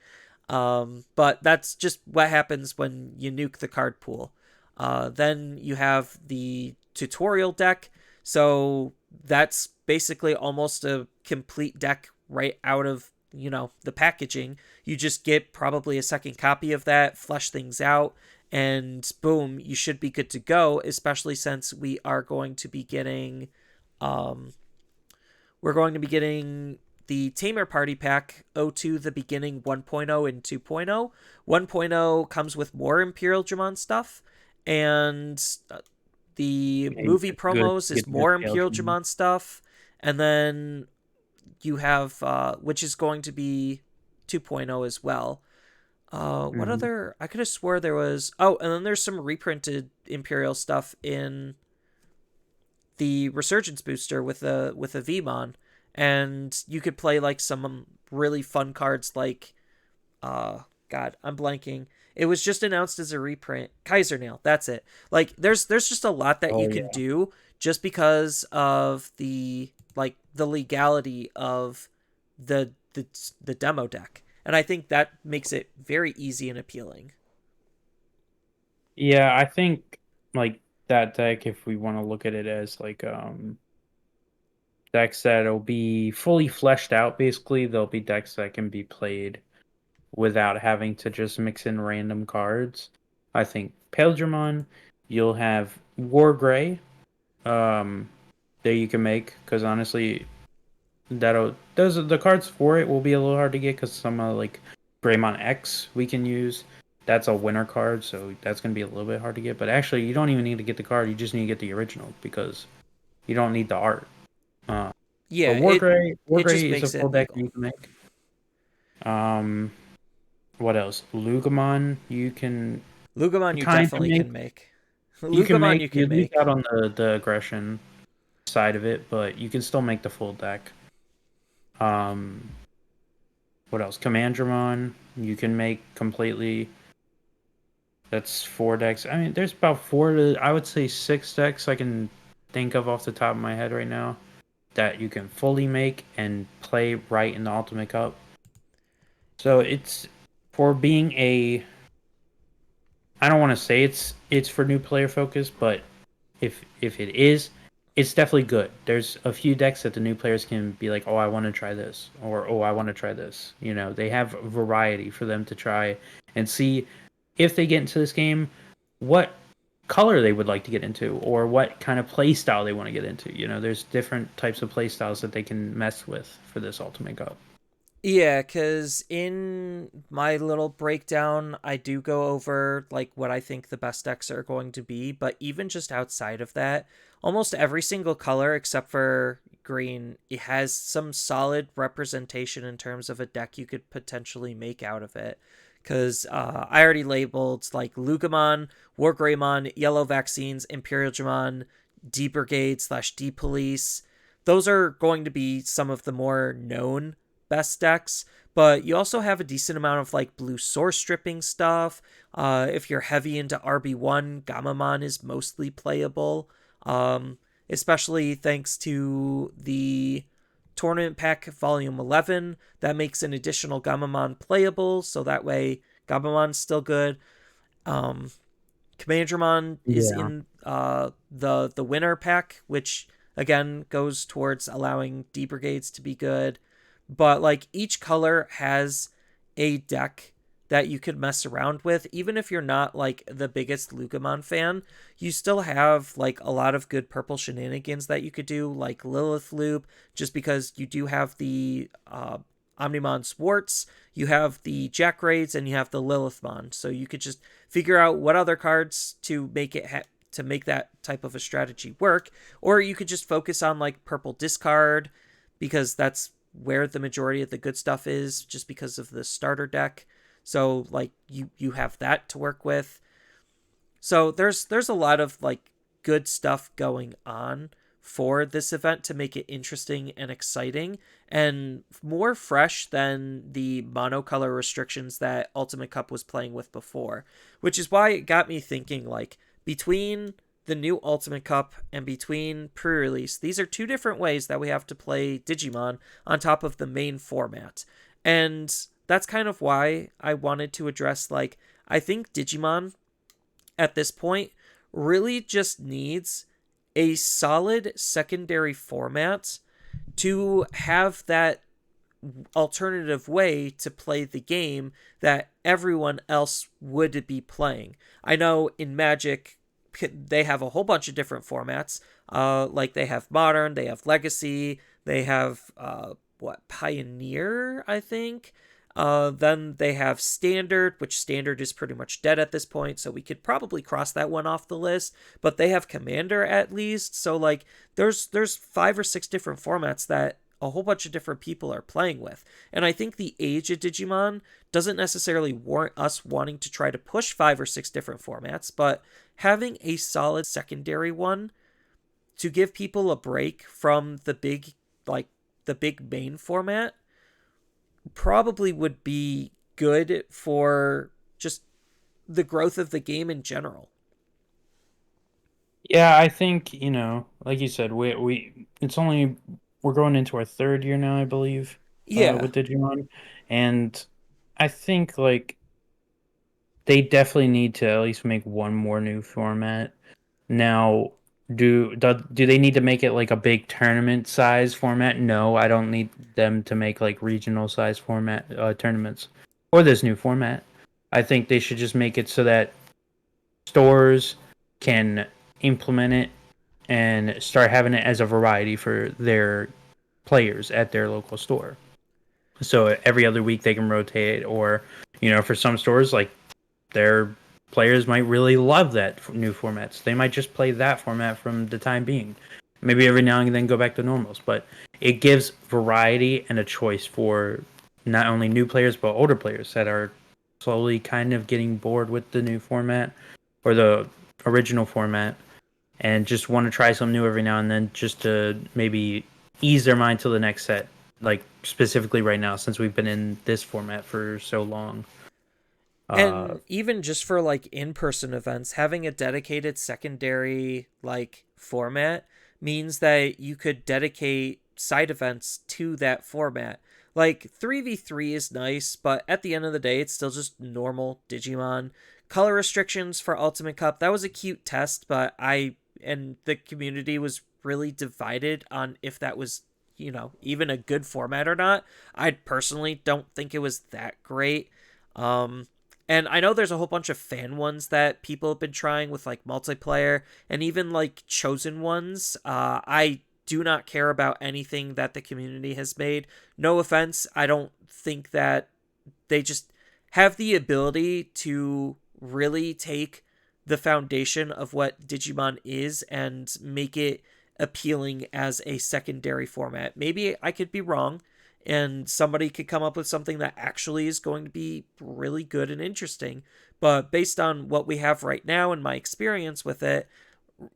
But that's just what happens when you nuke the card pool. Then you have the tutorial deck, so that's basically almost a complete deck right out of, the packaging. You just get probably a second copy of that, flesh things out, and boom, you should be good to go, especially since um we're going to be getting the Tamer Party Pack O2 the beginning 1.0 and 2.0. 1.0 comes with more Imperial Dramon stuff, and the Yeah, movie good, promos is get good more sales Imperial from. Dramon stuff, and then you have which is going to be 2.0 as well. What Mm-hmm. other? I could have swore there was. Oh, and then there's some reprinted Imperial stuff in the Resurgence booster with a Vmon, and you could play like some really fun cards like God, I'm blanking. It was just announced as a reprint. Kaiser Nail, that's it. Like there's just a lot that you Oh can yeah, do just because of the legality of the demo deck. And I think that makes it very easy and appealing. yeah. I think like that deck, if we want to look at it as like decks that'll be fully fleshed out, basically, there'll be decks that can be played without having to just mix in random cards. I think Paildramon, you'll have War Gray, um, that you can make because honestly, that'll those the cards for it will be a little hard to get because some like Greymon X we can use. That's a winner card, so that's gonna be a little bit hard to get. But actually, you don't even need to get the card; you just need to get the original because you don't need the art. Uh, but Yeah, War it just Gray is a makes full it deck legal. you can make. Um, what else? Lugamon you can Lugamon you kind of definitely make. can make. You can Lugamon make you you can lose make. out on the aggression side of it, but you can still make the full deck. Um, what else? Commandramon you can make completely. That's four decks. I mean, there's about four to I would say six decks I can think of off the top of my head right now that you can fully make and play right in the Ultimate Cup. So it's for being a I don't want to say it's for new player focus, but if it is, it's definitely good. There's a few decks that the new players can be like, "Oh, I want to try this," or "Oh, I want to try this." You know, they have variety for them to try and see if they get into this game, what color they would like to get into, or what kind of play style they want to get into. You know, there's different types of play styles that they can mess with for this Ultimate Cup. Yeah, because in my little breakdown, I do go over like what I think the best decks are going to be, but even just outside of that, almost every single color except for green, it has some solid representation in terms of a deck you could potentially make out of it. Because I already labeled like Lugamon, War Greymon, Yellow Vaccines, Imperial Dramon, D Brigade slash D Police. Those are going to be some of the more known best decks, but you also have a decent amount of like blue source stripping stuff. If you're heavy into RB1, Gamamon is mostly playable, especially thanks to the Tournament Pack Volume 11 that makes an additional Gamamon playable, so that way Gamamon's still good. Um, Commandramon is Yeah. in the winner pack, which again goes towards allowing D brigades to be good. But like each color has a deck that you could mess around with. Even if you're not like the biggest Lugimon fan, you still have like a lot of good purple shenanigans that you could do, like Lilith Loop, just because you do have the Omnimon Swartz, you have the Jack Raids, and you have the Lilithmon. So you could just figure out what other cards to make it to make that type of a strategy work, or you could just focus on like purple discard because that's where the majority of the good stuff is, just because of the starter deck. So like you have that to work with. So there's a lot of like good stuff going on for this event to make it interesting and exciting and more fresh than the monocolor restrictions that Ultimate Cup was playing with before, which is why it got me thinking like between the new Ultimate Cup and between pre-release, these are two different ways that we have to play Digimon on top of the main format. And that's kind of why I wanted to address like I think Digimon at this point really just needs a solid secondary format to have that alternative way to play the game that everyone else would be playing. I know in Magic they have a whole bunch of different formats. Like they have Modern, they have Legacy, they have Pioneer, I think. Then they have Standard, which Standard is pretty much dead at this point, so we could probably cross that one off the list. But they have Commander at least, so like there's 5 or 6 different formats that a whole bunch of different people are playing with. And I think the age of Digimon doesn't necessarily warrant us wanting to try to push 5 or 6 different formats, but having a solid secondary one to give people a break from the big main format probably would be good for just the growth of the game in general. Yeah, I think, like you said, we it's only we're going into our third year now, I believe, Yeah. with Digimon. And I think like they definitely need to at least make one more new format. Now, do they need to make it like a big tournament size format? No, I don't need them to make like regional size format tournaments for this new format. I think they should just make it so that stores can implement it and start having it as a variety for their players at their local store. So every other week they can rotate, or for some stores, like their players might really love that new formats. They might just play that format from the time being. Maybe every now and then go back to normals, but it gives variety and a choice for not only new players but older players that are slowly kind of getting bored with the new format or the original format and just want to try something new every now and then, just to maybe ease their mind to the next set. Like specifically right now, since we've been in this format for so long. Uh, And even just for like in-person events, having a dedicated secondary like format means that you could dedicate side events to that format. Like 3v3 is nice, but at the end of the day it's still just normal Digimon. Color restrictions for Ultimate Cup, that was a cute test, but I and the community was really divided on if that was, even a good format or not. I personally don't think it was that great. Um and I know there's a whole bunch of fan ones that people have been trying with like multiplayer and even like chosen ones. I do not care about anything that the community has made. No offense, I don't think that they just have the ability to really take the foundation of what Digimon is and make it appealing as a secondary format. Maybe I could be wrong and somebody could come up with something that actually is going to be really good and interesting. But based on what we have right now and my experience with it,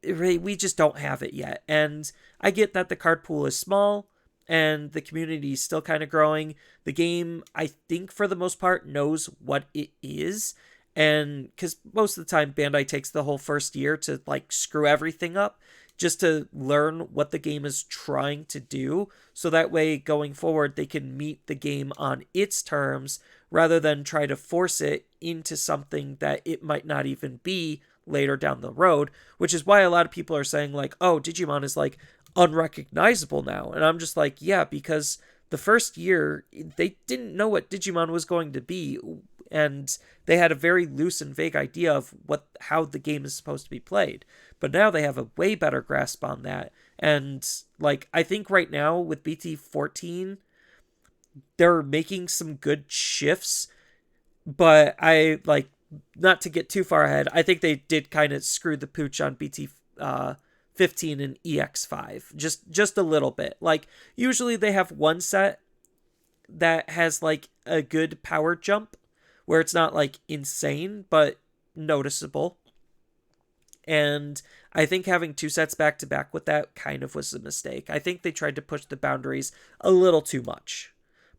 we just don't have it yet. And I get that the card pool is small and the community is still kind of growing. The game, I think, for the most part, knows what it is. And because most of the time, Bandai takes the whole first year to like screw everything up just to learn what the game is trying to do. So that way, going forward, they can meet the game on its terms rather than try to force it into something that it might not even be later down the road, which is why a lot of people are saying like, oh, Digimon is like unrecognizable now. And I'm just like, yeah, because the first year they didn't know what Digimon was going to be. and they had a very loose and vague idea of how the game is supposed to be played. But now they have a way better grasp on that. And like I think right now with BT 14, they're making some good shifts, but I like not to get too far ahead. I think they did kind of screw the pooch on BT 15 and EX5 just a little bit. Like usually they have one set that has like a good power jump where it's not like insane but noticeable. And I think having two sets back to back with that kind of was a mistake. I think they tried to push the boundaries a little too much.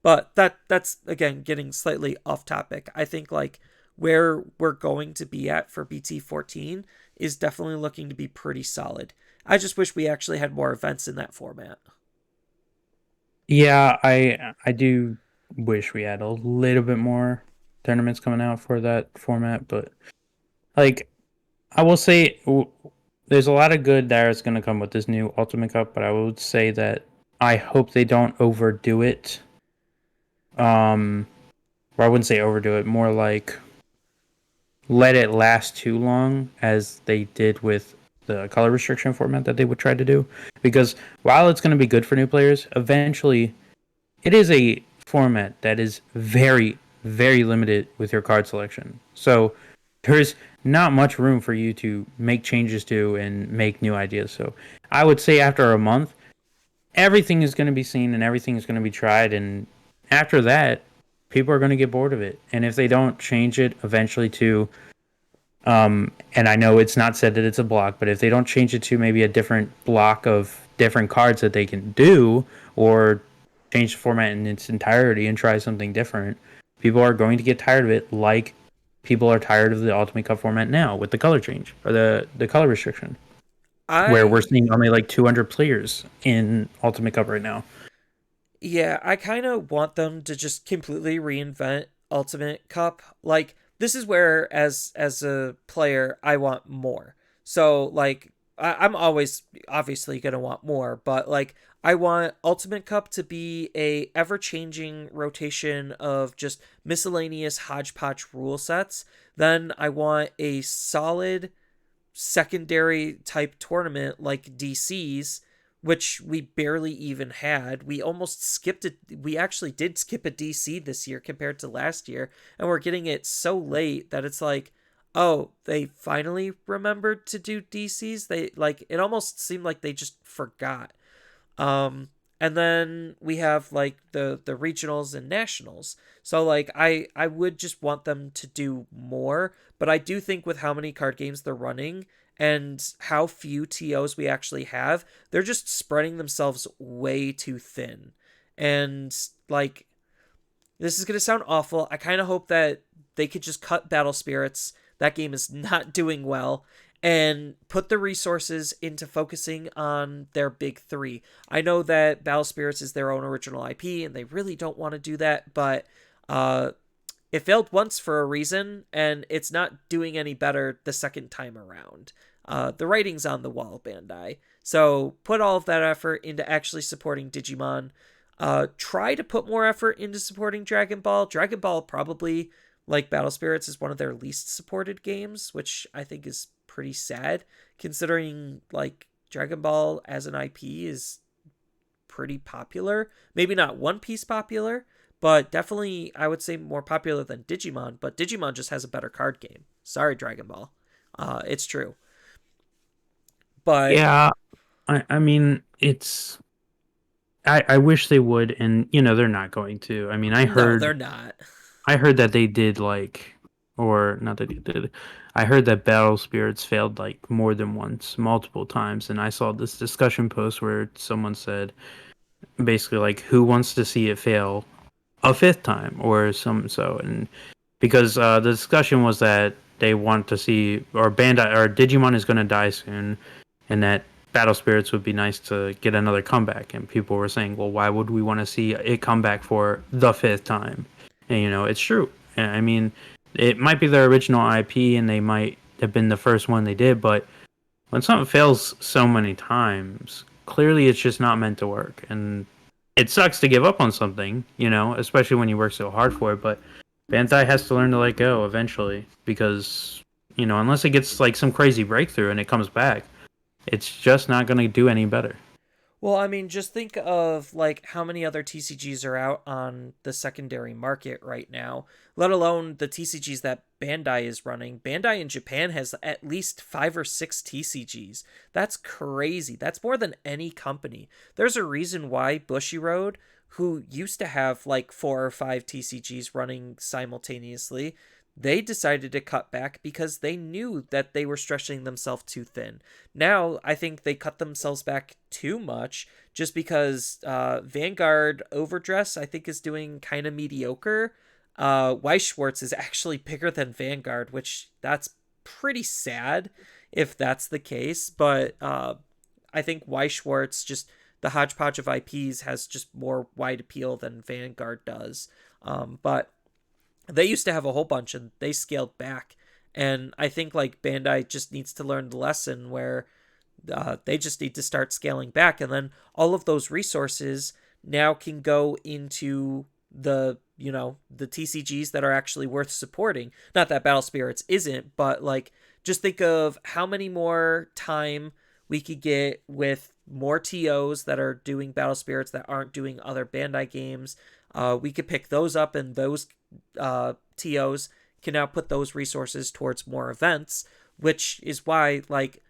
But that's again getting slightly off topic. I think like where we're going to be at for BT 14 is definitely looking to be pretty solid. I just wish we actually had more events in that format. Yeah, I do wish we had a little bit more tournaments coming out for that format, but like I will say there's a lot of good that is going to come with this new Ultimate Cup, but I would say that I hope they don't overdo it. Or I wouldn't say overdo it, more like let it last too long as they did with the color restriction format that they would try to do. Because while it's going to be good for new players, eventually it is a format that is very, very limited with your card selection. So there's not much room for you to make changes to and make new ideas. So I would say after a month, everything is going to be seen and everything is going to be tried. And after that, people are going to get bored of it. And if they don't change it eventually to, and I know it's not said that it's a block, but if they don't change it to maybe a different block of different cards that they can do, or change the format in its entirety and try something different, people are going to get tired of it, like people are tired of the Ultimate Cup format now with the color change or the color restriction, where we're I seeing only like 200 players in Ultimate Cup right now. Yeah, I kind of want them to just completely reinvent Ultimate Cup. Like this is where as a player I want more. So like I'm always obviously going to want more, but like I want Ultimate Cup to be a ever-changing rotation of just miscellaneous hodgepodge rule sets. Then I want a solid secondary type tournament like DC's, which we barely even had. We almost skipped it. We actually did skip a DC this year compared to last year, and we're getting it so late that it's like, oh, they finally remembered to do DC's. They like it almost seemed like they just forgot. And then we have like the regionals and nationals. So like I would just want them to do more, but I do think with how many card games they're running and how few TOs we actually have, they're just spreading themselves way too thin. And like this is going to sound awful. I kind of hope that they could just cut Battle Spirits. That game is not doing well, and put the resources into focusing on their big three. I know that Battle Spirits is their own original IP, and they really don't want to do that, but it failed once for a reason, and it's not doing any better the second time around. The writing's on the wall, Bandai. So put all of that effort into actually supporting Digimon. Try to put more effort into supporting Dragon Ball. Dragon Ball probably, like Battle Spirits, is one of their least supported games, which I think is pretty sad, considering like Dragon Ball as an IP is pretty popular. Maybe not One Piece popular, but definitely I would say more popular than Digimon. But Digimon just has a better card game. Sorry, Dragon Ball. It's true. But Yeah, I mean, it's. I wish they would, and they're not going to. I mean, no, they're not. I heard that they did like, or not that they did. I heard that Battle Spirits failed like more than once, multiple times, and I saw this discussion post where someone said basically like, who wants to see it fail a fifth time or some so, and because the discussion was that they want to see, or Bandai or Digimon is going to die soon, and that Battle Spirits would be nice to get another comeback. And people were saying, well, why would we want to see it come back for the fifth time? And it's true. I mean, it might be their original IP, and they might have been the first one they did, but when something fails so many times, clearly it's just not meant to work. And it sucks to give up on something, especially when you work so hard for it. But Bandai has to learn to let go eventually because, unless it gets like some crazy breakthrough and it comes back, it's just not going to do any better. Well, I mean, just think of like how many other TCGs are out on the secondary market right now, let alone the TCGs that Bandai is running. Bandai in Japan has at least 5 or 6 TCGs. That's crazy. That's more than any company. There's a reason why Bushiroad, who used to have like 4 or 5 TCGs running simultaneously, they decided to cut back because they knew that they were stretching themselves too thin. Now, I think they cut themselves back too much just because Vanguard Overdress, I think, is doing kind of mediocre. Weiss Schwartz is actually bigger than Vanguard, which that's pretty sad if that's the case. But I think Weiss Schwartz, just the hodgepodge of IPs, has just more wide appeal than Vanguard does. But they used to have a whole bunch and they scaled back. And I think like Bandai just needs to learn the lesson where they just need to start scaling back, and then all of those resources now can go into the TCGs that are actually worth supporting. Not that Battle Spirits isn't, but like just think of how many more time we could get with more TOs that are doing Battle Spirits that aren't doing other Bandai games. We could pick those up, and those TOs can now put those resources towards more events, which is why like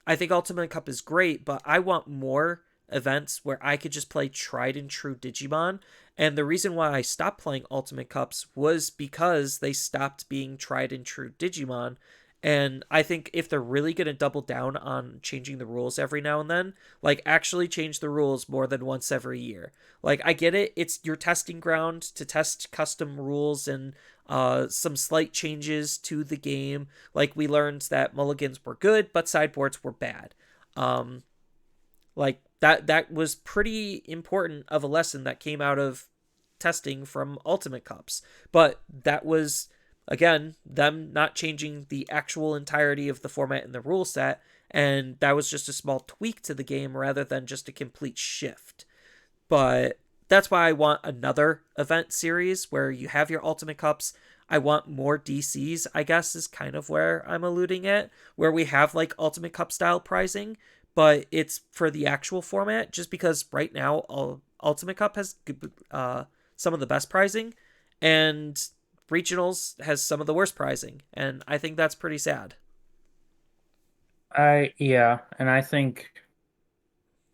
I think Ultimate Cup is great, but I want more events where I could just play tried and true Digimon. And the reason why I stopped playing Ultimate Cups was because they stopped being tried and true Digimon. And I think if they're really going to double down on changing the rules every now and then, like actually change the rules more than once every year. Like, I get it, it's your testing ground to test custom rules and some slight changes to the game. Like, we learned that mulligans were good, but sideboards were bad. Um, like that was pretty important of a lesson that came out of testing from Ultimate Cups. But that was again them not changing the actual entirety of the format and the rule set, and that was just a small tweak to the game rather than just a complete shift. But that's why I want another event series where you have your Ultimate Cups. I want more DCs, I guess, is kind of where I'm alluding at, where we have like Ultimate Cup style pricing, but it's for the actual format, just because right now Ultimate Cup has some of the best pricing, and Regionals has some of the worst pricing, and I think that's pretty sad. Yeah, and I think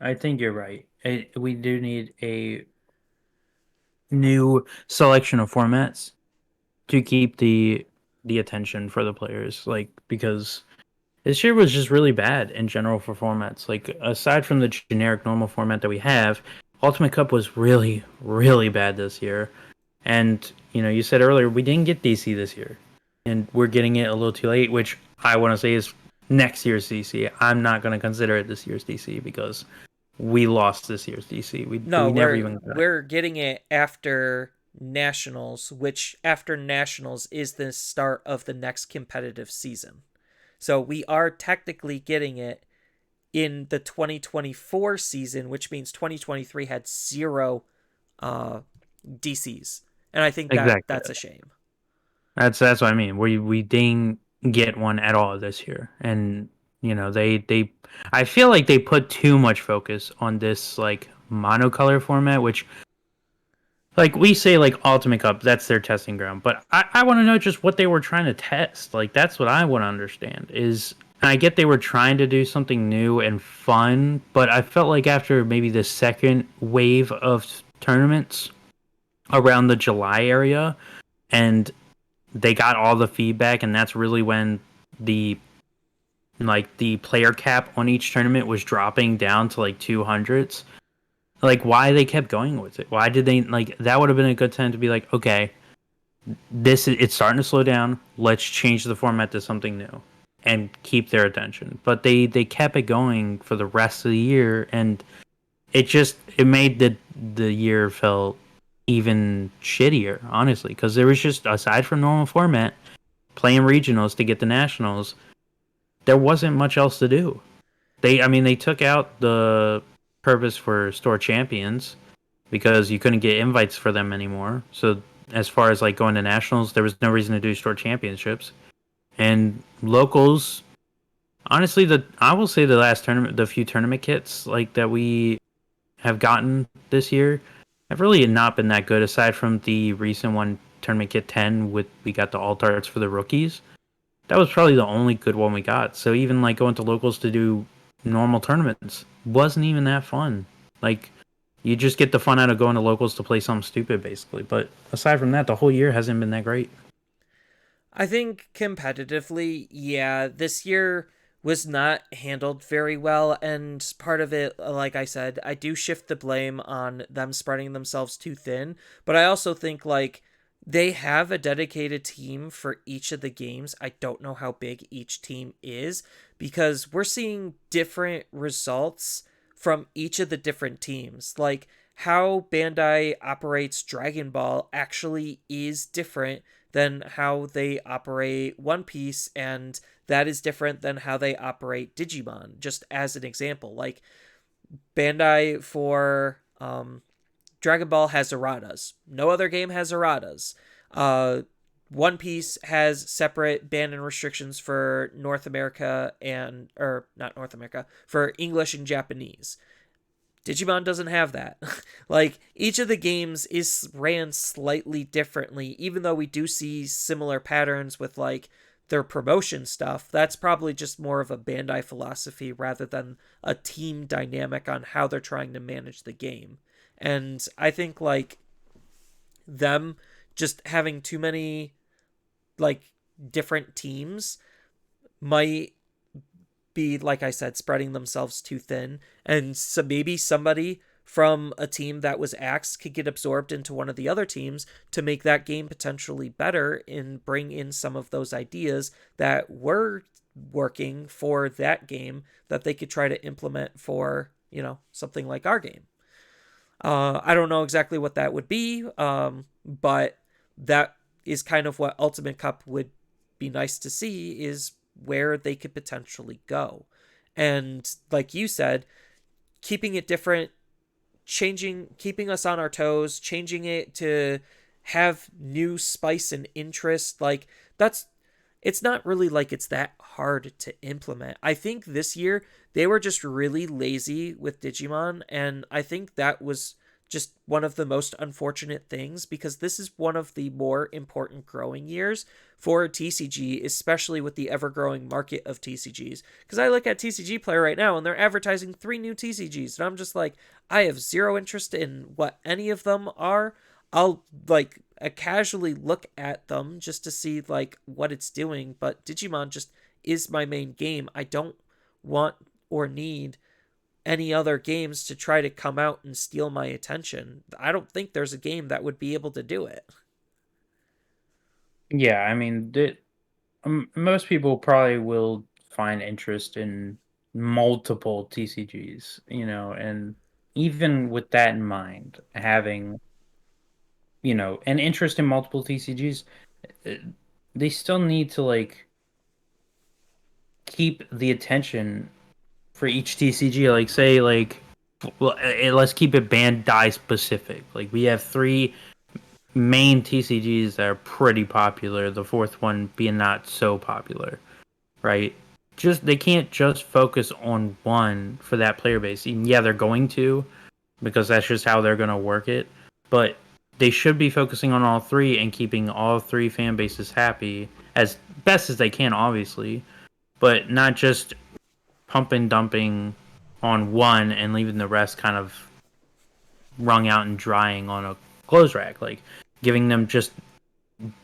you're right. We do need a new selection of formats to keep the attention for the players, like because this year was just really bad in general for formats. Like aside from the generic normal format that we have, Ultimate Cup was really really bad this year. And you said earlier we didn't get DC this year, and we're getting it a little too late, which I want to say is next year's DC. I'm not going to consider it this year's DC because we lost this year's DC. We No, we never we're even got it. we're getting it after Nationals, which after Nationals is the start of the next competitive season. So we are technically getting it in the 2024 season, which means 2023 had zero uh, DCs, and I think that Exactly. that's a shame. That's what I mean. We didn't get one at all this year, and they I feel like they put too much focus on this like monocolor format, which like we say like Ultimate Cup, that's their testing ground. But I want to know just what they were trying to test. Like that's what I want to understand is. And I get they were trying to do something new and fun, but I felt like after maybe the second wave of tournaments around the July area, and they got all the feedback, and that's really when the the player cap on each tournament was dropping down to like 200s. Like why they kept going with it? Why did they like that would have been a good time to be like, okay, it's starting to slow down. Let's change the format to something new and keep their attention. But they kept it going for the rest of the year, and it made the year felt even shittier, honestly, because there was just aside from normal format, playing regionals to get the nationals, there wasn't much else to do. I mean, they took out the purpose for store champions because you couldn't get invites for them anymore. So as far as like going to nationals, there was no reason to do store championships. And locals, honestly, the I will say the last tournament, the few tournament kits like that we have gotten this year have really not been that good. Aside from the recent one, tournament kit 10, with we got the alt arts for the rookies. That was probably the only good one we got. So even like going to locals to do normal tournaments wasn't even that fun. Like you just get the fun out of going to locals to play something stupid, basically. But aside from that, the whole year hasn't been that great. I think competitively, yeah, this year was not handled very well. And part of it, like I said, I do shift the blame on them spreading themselves too thin. But I also think, like, they have a dedicated team for each of the games. I don't know how big each team is because we're seeing different results from each of the different teams. Like, how Bandai operates Dragon Ball actually is different than how they operate One Piece, and that is different than how they operate Digimon. Just as an example, like Bandai for Dragon Ball has erratas. No other game has erratas. Uh, One Piece has separate ban and restrictions for North America and or not North America for English and Japanese. Digimon doesn't have that. Like each of the games is ran slightly differently, even though we do see similar patterns with like their promotion stuff. That's probably just more of a Bandai philosophy rather than a team dynamic on how they're trying to manage the game. And I think like them just having too many like different teams might be, like I said, spreading themselves too thin. And so maybe somebody from a team that was axed could get absorbed into one of the other teams to make that game potentially better and bring in some of those ideas that were working for that game that they could try to implement for, something like our game. I don't know exactly what that would be, but that is kind of what Ultimate Cup would be nice to see is where they could potentially go. And like you said, keeping it different, keeping us on our toes, changing it to have new spice and interest, like that's it's not really like it's that hard to implement. I think this year they were just really lazy with Digimon, and I think that was just one of the most unfortunate things because this is one of the more important growing years for TCG, especially with the ever growing market of TCGs. Because I look at TCG Player right now and they're advertising 3 new TCGs, and I'm just like, I have zero interest in what any of them are. I'll like casually look at them just to see like what it's doing, but Digimon just is my main game. I don't want or need any other games to try to come out and steal my attention. I don't think there's a game that would be able to do it. Yeah, I mean, most people probably will find interest in multiple TCGs, and even with that in mind, having, an interest in multiple TCGs, uh, they still need to like keep the attention for each TCG. Like, say, like, well, let's keep it Bandai specific. Like, we have three main TCGs that are pretty popular. The fourth one being not so popular, right? Just they can't just focus on one for that player base. And yeah, they're going to because that's just how they're going to work it. But they should be focusing on all three and keeping all three fan bases happy as best as they can, obviously, but not just pump and dumping on one and leaving the rest kind of wrung out and drying on a clothes rack. Like giving them just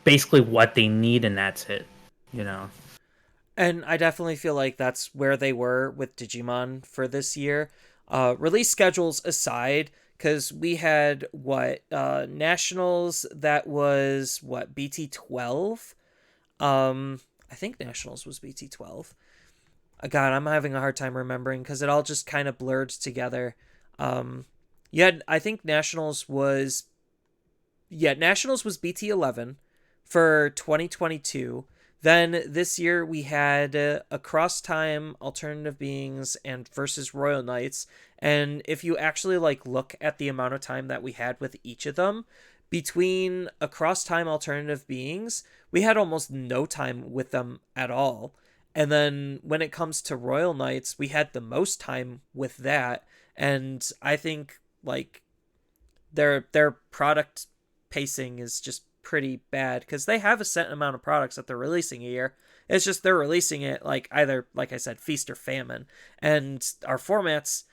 basically what they need and that's it. You know. And I definitely feel like that's where they were with Digimon for this year. Release schedules aside, because we had what Nationals that was what BT12. I think Nationals was BT12. God, I'm having a hard time remembering because it all just kind of blurred together. Um, I think Nationals was BT11 for 2022. Then this year we had Across Time, Alternative Beings, and versus Royal Knights. And if you actually like look at the amount of time that we had with each of them, between across time alternative beings, we had almost no time with them at all. And then when it comes to Royal Knights, we had the most time with that. And I think like their product pacing is just pretty bad because they have a set amount of products that they're releasing a year. It's just they're releasing it like either, like I said, feast or famine. And our formats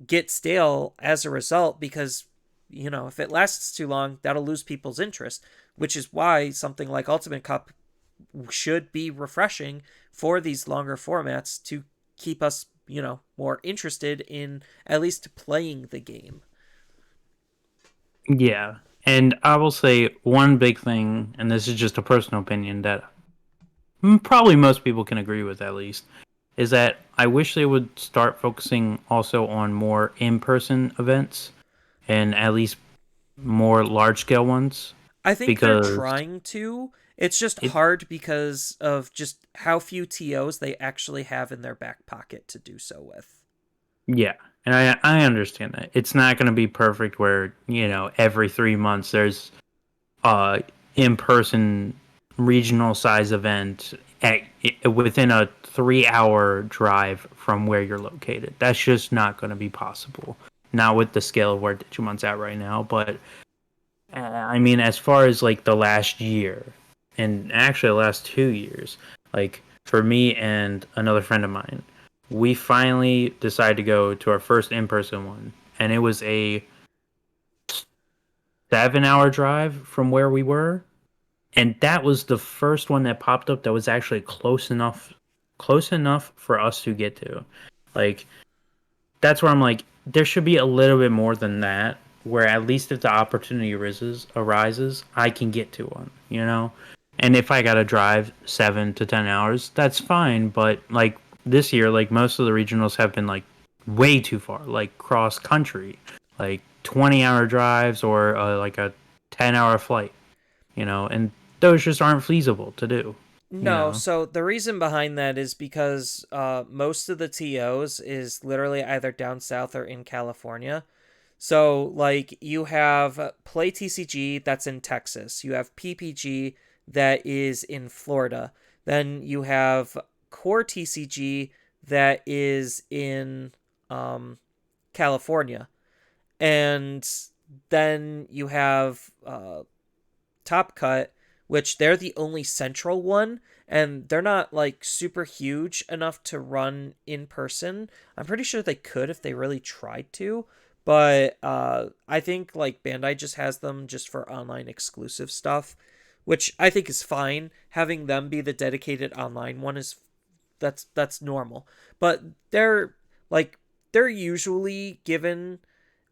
get stale as a result because, if it lasts too long, that'll lose people's interest, which is why something like Ultimate Cup should be refreshing for these longer formats to keep us, more interested in at least playing the game. Yeah. And I will say one big thing, and this is just a personal opinion that probably most people can agree with at least, is that I wish they would start focusing also on more in person events and at least more large scale ones I think they're because trying to. It's just it, hard because of just how few TOs they actually have in their back pocket to do so with. yeah. And I understand that. It's not going to be perfect where, every 3 months there's in person regional size event within a 3 hour drive from where you're located. That's just not going to be possible. Not with the scale of where Digimon's at right now. But I mean, as far as like the last year, and actually the last 2 years, like for me and another friend of mine, we finally decided to go to our first in person one. And it was a 7 hour drive from where we were, and that was the first one that popped up that was actually close enough for us to get to. Like that's where I'm like, there should be a little bit more than that, where at least if the opportunity arises, I can get to one. And if I gotta drive 7 to 10 hours, that's fine. But like this year, like most of the regionals have been like way too far, like cross country, like 20-hour drives or like a 10-hour flight. And those just aren't feasible to do. You No, know. so the reason behind that is because most of the TOs is literally either down south or in California. So, like, you have Play TCG that's in Texas, you have PPG that is in Florida, then you have Core TCG that is in California, and then you have Top Cut, which they're the only central one, and they're not like super huge enough to run in person. I'm pretty sure they could if they really tried to, but I think like Bandai just has them just for online exclusive stuff, which I think is fine. Having them be the dedicated online one is that's normal, but they're like they're usually given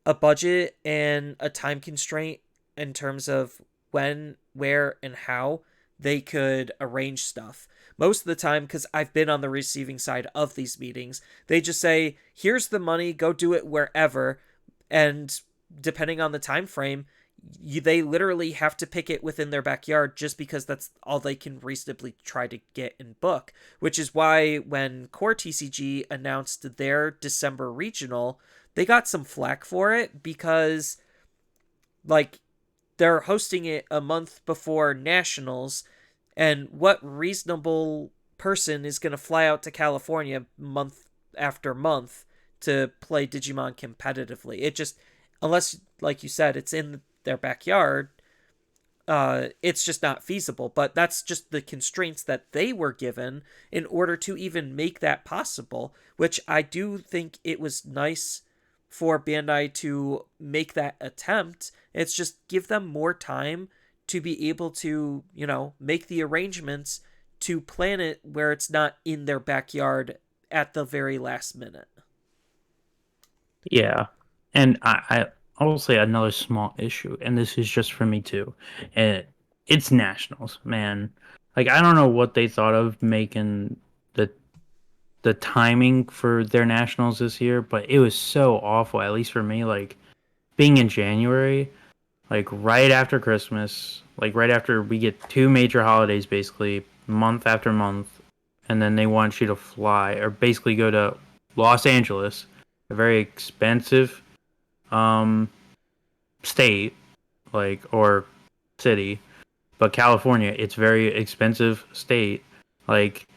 a budget and a time constraint in terms of when, where, and how they could arrange stuff. Most of the time, because I've been on the receiving side of these meetings, they just say, here's the money, go do it wherever. And depending on the time frame, they literally have to pick it within their backyard just because that's all they can reasonably try to get and book. Which is why when Core TCG announced their December regional, they got some flack for it because, like, they're hosting it a month before nationals, and what reasonable person is going to fly out to California month after month to play Digimon competitively? It just, unless, like you said, it's in their backyard, it's just not feasible. But that's just the constraints that they were given in order to even make that possible, which I do think it was nice for Bandai to make that attempt. It's just give them more time to be able to, make the arrangements to plan it where it's not in their backyard at the very last minute. Yeah. And I will say another small issue, and this is just for me too. And it's nationals, man. Like I don't know what they thought of making the the timing for their nationals this year, but it was so awful, at least for me, like being in January, like right after Christmas, like right after we get two major holidays basically, month after month, and then they want you to fly or basically go to Los Angeles, a very expensive um state, like, or city. But California, it's very expensive state. Like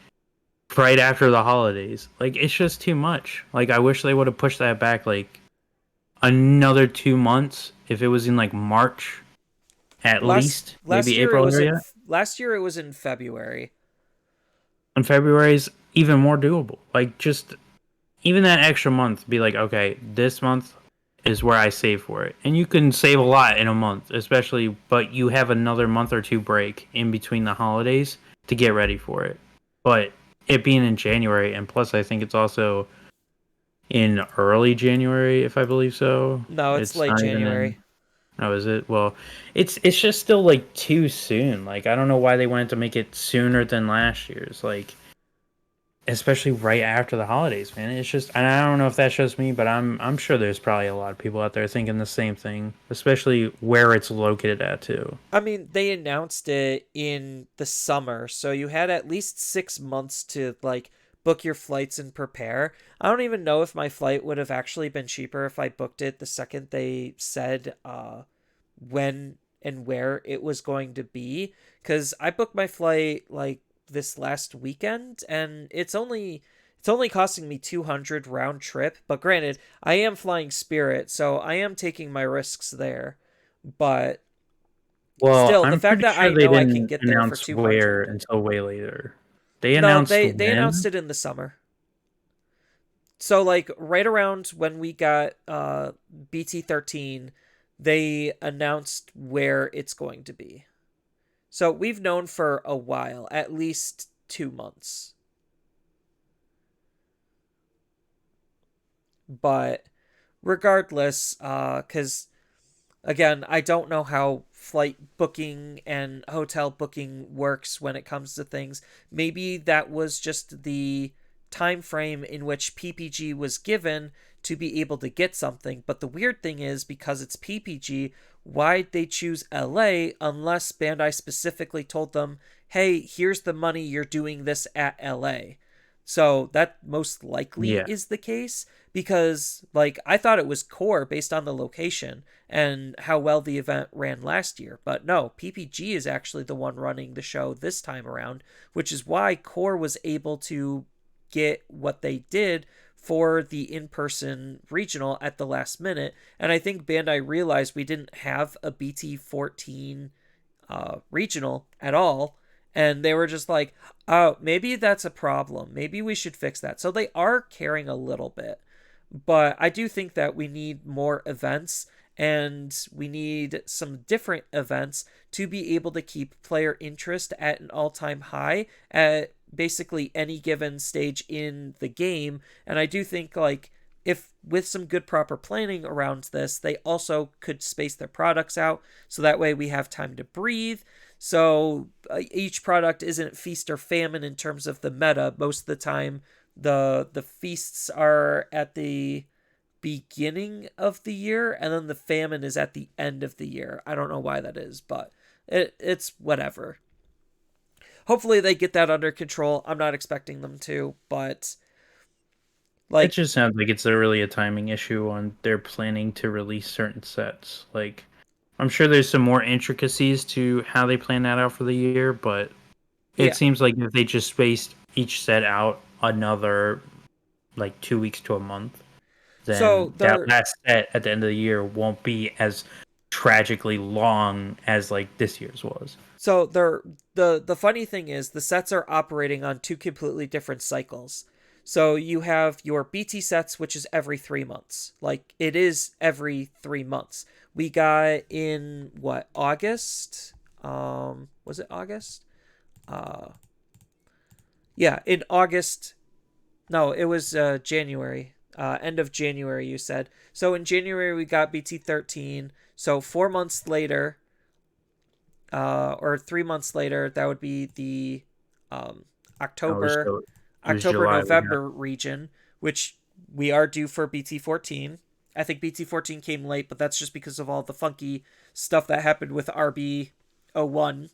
right after the holidays, like it's just too much. Like I wish they would have pushed that back like another 2 months. If it was in like March at least, Last maybe year it April was in area. last year it was in February. And February is even more doable. Like just even that extra month, be like, okay, this month is where I save for it, and you can save a lot in a month, especially. But you have another month or two break in between the holidays to get ready for it. But it being in January, and plus, I think it's also in early January, if I believe so. No, it's It's late not even in. January. Oh, is it? Well, it's just still like too soon. Like I don't know why they wanted to make it sooner than last year's. Like especially right after the holidays, man. It's just, and I don't know if that's just me, but I'm sure there's probably a lot of people out there thinking the same thing, especially where it's located at too. I mean, they announced it in the summer, so you had at least 6 months to like book your flights and prepare. I don't even know if my flight would have actually been cheaper if I booked it the second they said when and where it was going to be, cuz I booked my flight like this last weekend and it's only costing me 200 round trip, but granted, I am flying Spirit, so I am taking my risks there. But Well, still, the I'm fact pretty that sure I they know I can didn't get there for announce where 200. until way later. They No, announced they announced when. it in the summer. So like right around when we got BT13, they announced where it's going to be. So we've known for a while, at least 2 months. But regardless, cuz again, I don't know how flight booking and hotel booking works when it comes to things. Maybe that was just the time frame in which PPG was given to be able to get something. But the weird thing is, because it's PPG, why'd they choose LA unless Bandai specifically told them, hey, here's the money, you're doing this at LA? So that most likely Yeah, is the case because, like, I thought it was core based on the location and how well the event ran last year. But no, PPG is actually the one running the show this time around, which is why Core was able to get what they did for the in-person regional at the last minute. And I think Bandai realized we didn't have a BT14 regional at all. And they were just like, oh, maybe that's a problem. Maybe we should fix that. So they are caring a little bit. But I do think that we need more events and we need some different events to be able to keep player interest at an all-time high at basically any given stage in the game. And I do think like if with some good proper planning around this, they also could space their products out so that way we have time to breathe. So each product isn't feast or famine in terms of the meta. Most of the time, the feasts are at the beginning of the year, and then the famine is at the end of the year. I don't know why that is, but it's whatever. Hopefully they get that under control. I'm not expecting them to, but it like just sounds like it's really a timing issue on their planning to release certain sets. Like I'm sure there's some more intricacies to how they plan that out for the year, but it yeah. seems like if they just spaced each set out another like 2 weeks to a month, So then that they're last set at the end of the year won't be as tragically long as like this year's was. So they're the funny thing is the sets are operating on two completely different cycles. So you have your BT sets, which is every 3 months. Like it is every 3 months. We got in what, August? Was it August? Uh yeah, in August. No, it was January. End of January, you said. So in January we got BT13. So 4 months later, or 3 months later, that would be the um, No, it was October, it was July. We got November region, which we are due for BT14. I think BT14 came late, but that's just because of all the funky stuff that happened with RB01.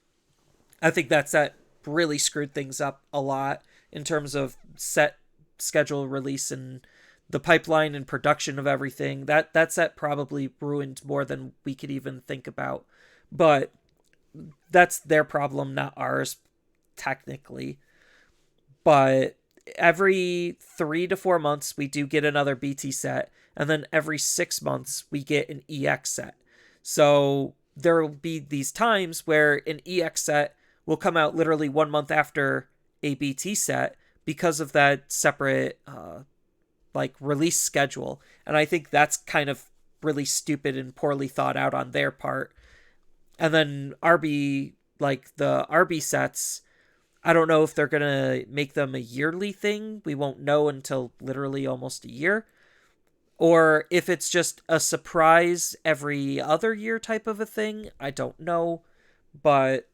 I think that really screwed things up a lot in terms of set schedule release and the pipeline and production of everything. That set probably ruined more than we could even think about. But that's their problem, not ours, technically. But every 3 to 4 months, we do get another BT set. And then every 6 months, we get an EX set. So there will be these times where an EX set will come out literally 1 month after a BT set because of that separate like release schedule. And I think that's kind of really stupid and poorly thought out on their part. And then RB, like the RB sets, I don't know if they're going to make them a yearly thing. We won't know until literally almost a year. Or if it's just a surprise every other year type of a thing. I don't know. But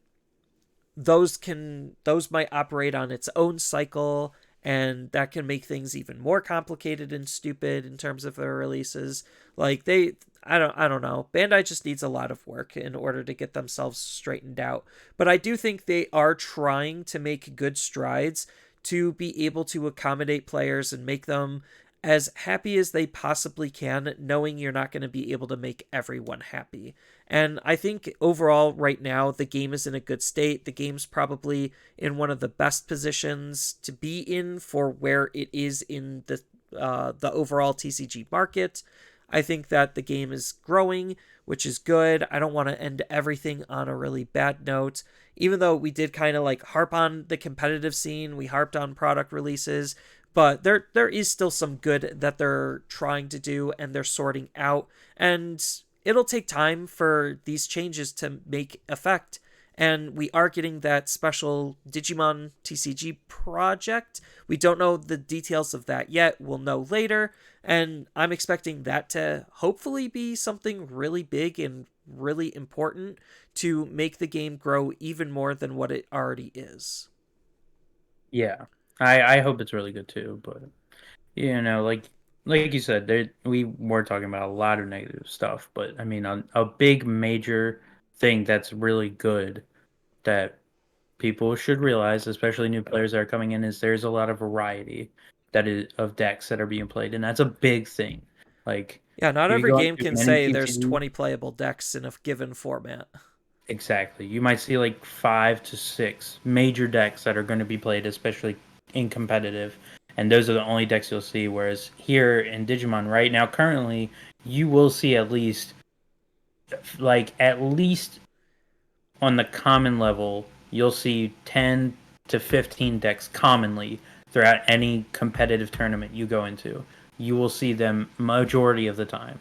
those might operate on its own cycle, and that can make things even more complicated and stupid in terms of their releases. Like I don't know. Bandai just needs a lot of work in order to get themselves straightened out. But I do think they are trying to make good strides to be able to accommodate players and make them as happy as they possibly can, knowing you're not going to be able to make everyone happy. And I think overall, right now, the game is in a good state. The game's probably in one of the best positions to be in for where it is in the overall TCG market. I think that the game is growing, which is good. I don't want to end everything on a really bad note. Even though we did kind of like harp on the competitive scene, we harped on product releases, but there is still some good that they're trying to do and they're sorting out. And it'll take time for these changes to make effect. And we are getting that special Digimon TCG project. We don't know the details of that yet. We'll know later. And I'm expecting that to hopefully be something really big and really important to make the game grow even more than what it already is. Yeah, I hope it's really good too. But like you said, we were talking about a lot of negative stuff. But I mean, a big major thing that's really good that people should realize, especially new players that are coming in, is there's a lot of variety that is of decks that are being played, and that's a big thing. Like Yeah, not if you every go game into can many say there's TCG, 20 playable decks in a given format. exactly, you might see like 5 to 6 major decks that are going to be played, especially in competitive, and those are the only decks you'll see. Whereas here in Digimon right now, currently, you will see at least on the common level, you'll see 10 to 15 decks commonly throughout any competitive tournament you go into. You will see them majority of the time.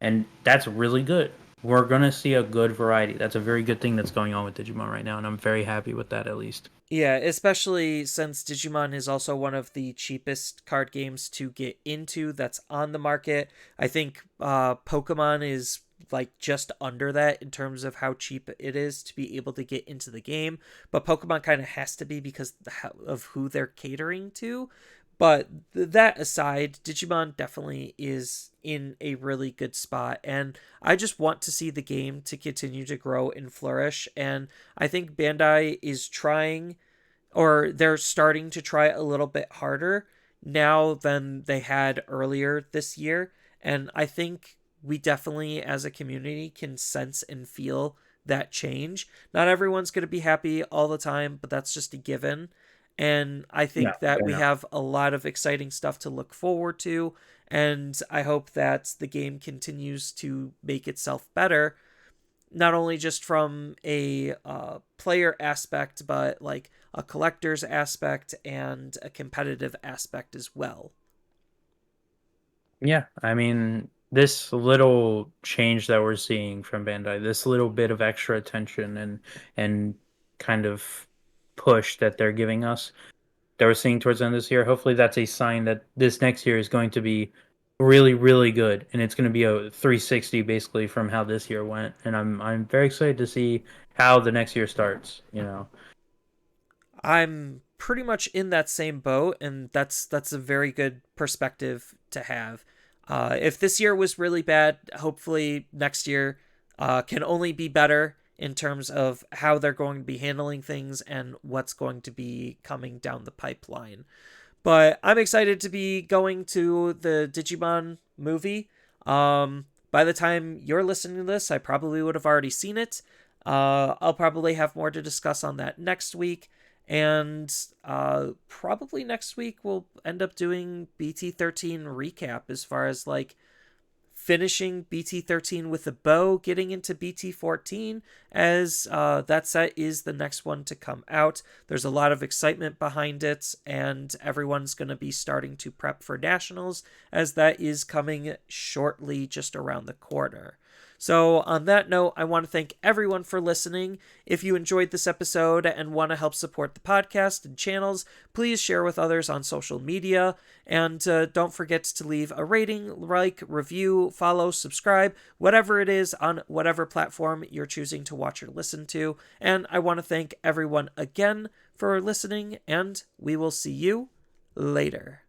And that's really good. We're going to see a good variety. That's a very good thing that's going on with Digimon right now, and I'm very happy with that at least. Yeah, especially since Digimon is also one of the cheapest card games to get into that's on the market. I think Pokemon is like just under that in terms of how cheap it is to be able to get into the game, but Pokemon kind of has to be because of who they're catering to. But that aside, Digimon definitely is in a really good spot, and I just want to see the game to continue to grow and flourish. And I think Bandai is trying, or they're starting to try a little bit harder now than they had earlier this year. And I think we definitely, as a community, can sense and feel that change. Not everyone's going to be happy all the time, but that's just a given. And I No, think that fair we enough. have a lot of exciting stuff to look forward to. And I hope that the game continues to make itself better, not only just from a player aspect, but like a collector's aspect and a competitive aspect as well. Yeah, I mean, this little change that we're seeing from Bandai, this little bit of extra attention and kind of push that they're giving us, that we're seeing towards the end of this year, hopefully that's a sign that this next year is going to be really, really good, and it's going to be a 360 basically from how this year went. And I'm very excited to see how the next year starts. I'm pretty much in that same boat, and that's a very good perspective to have. If this year was really bad, hopefully next year can only be better in terms of how they're going to be handling things and what's going to be coming down the pipeline. But I'm excited to be going to the Digimon movie. By the time you're listening to this, I probably would have already seen it. I'll probably have more to discuss on that next week. And probably next week we'll end up doing BT13 recap as far as like finishing BT13 with a bow, getting into BT14 as that set is the next one to come out. There's a lot of excitement behind it, and everyone's going to be starting to prep for Nationals as that is coming shortly just around the corner. So, on that note, I want to thank everyone for listening. If you enjoyed this episode and want to help support the podcast and channels, please share with others on social media. And don't forget to leave a rating, like, review, follow, subscribe, whatever it is on whatever platform you're choosing to watch or listen to. And I want to thank everyone again for listening, and we will see you later.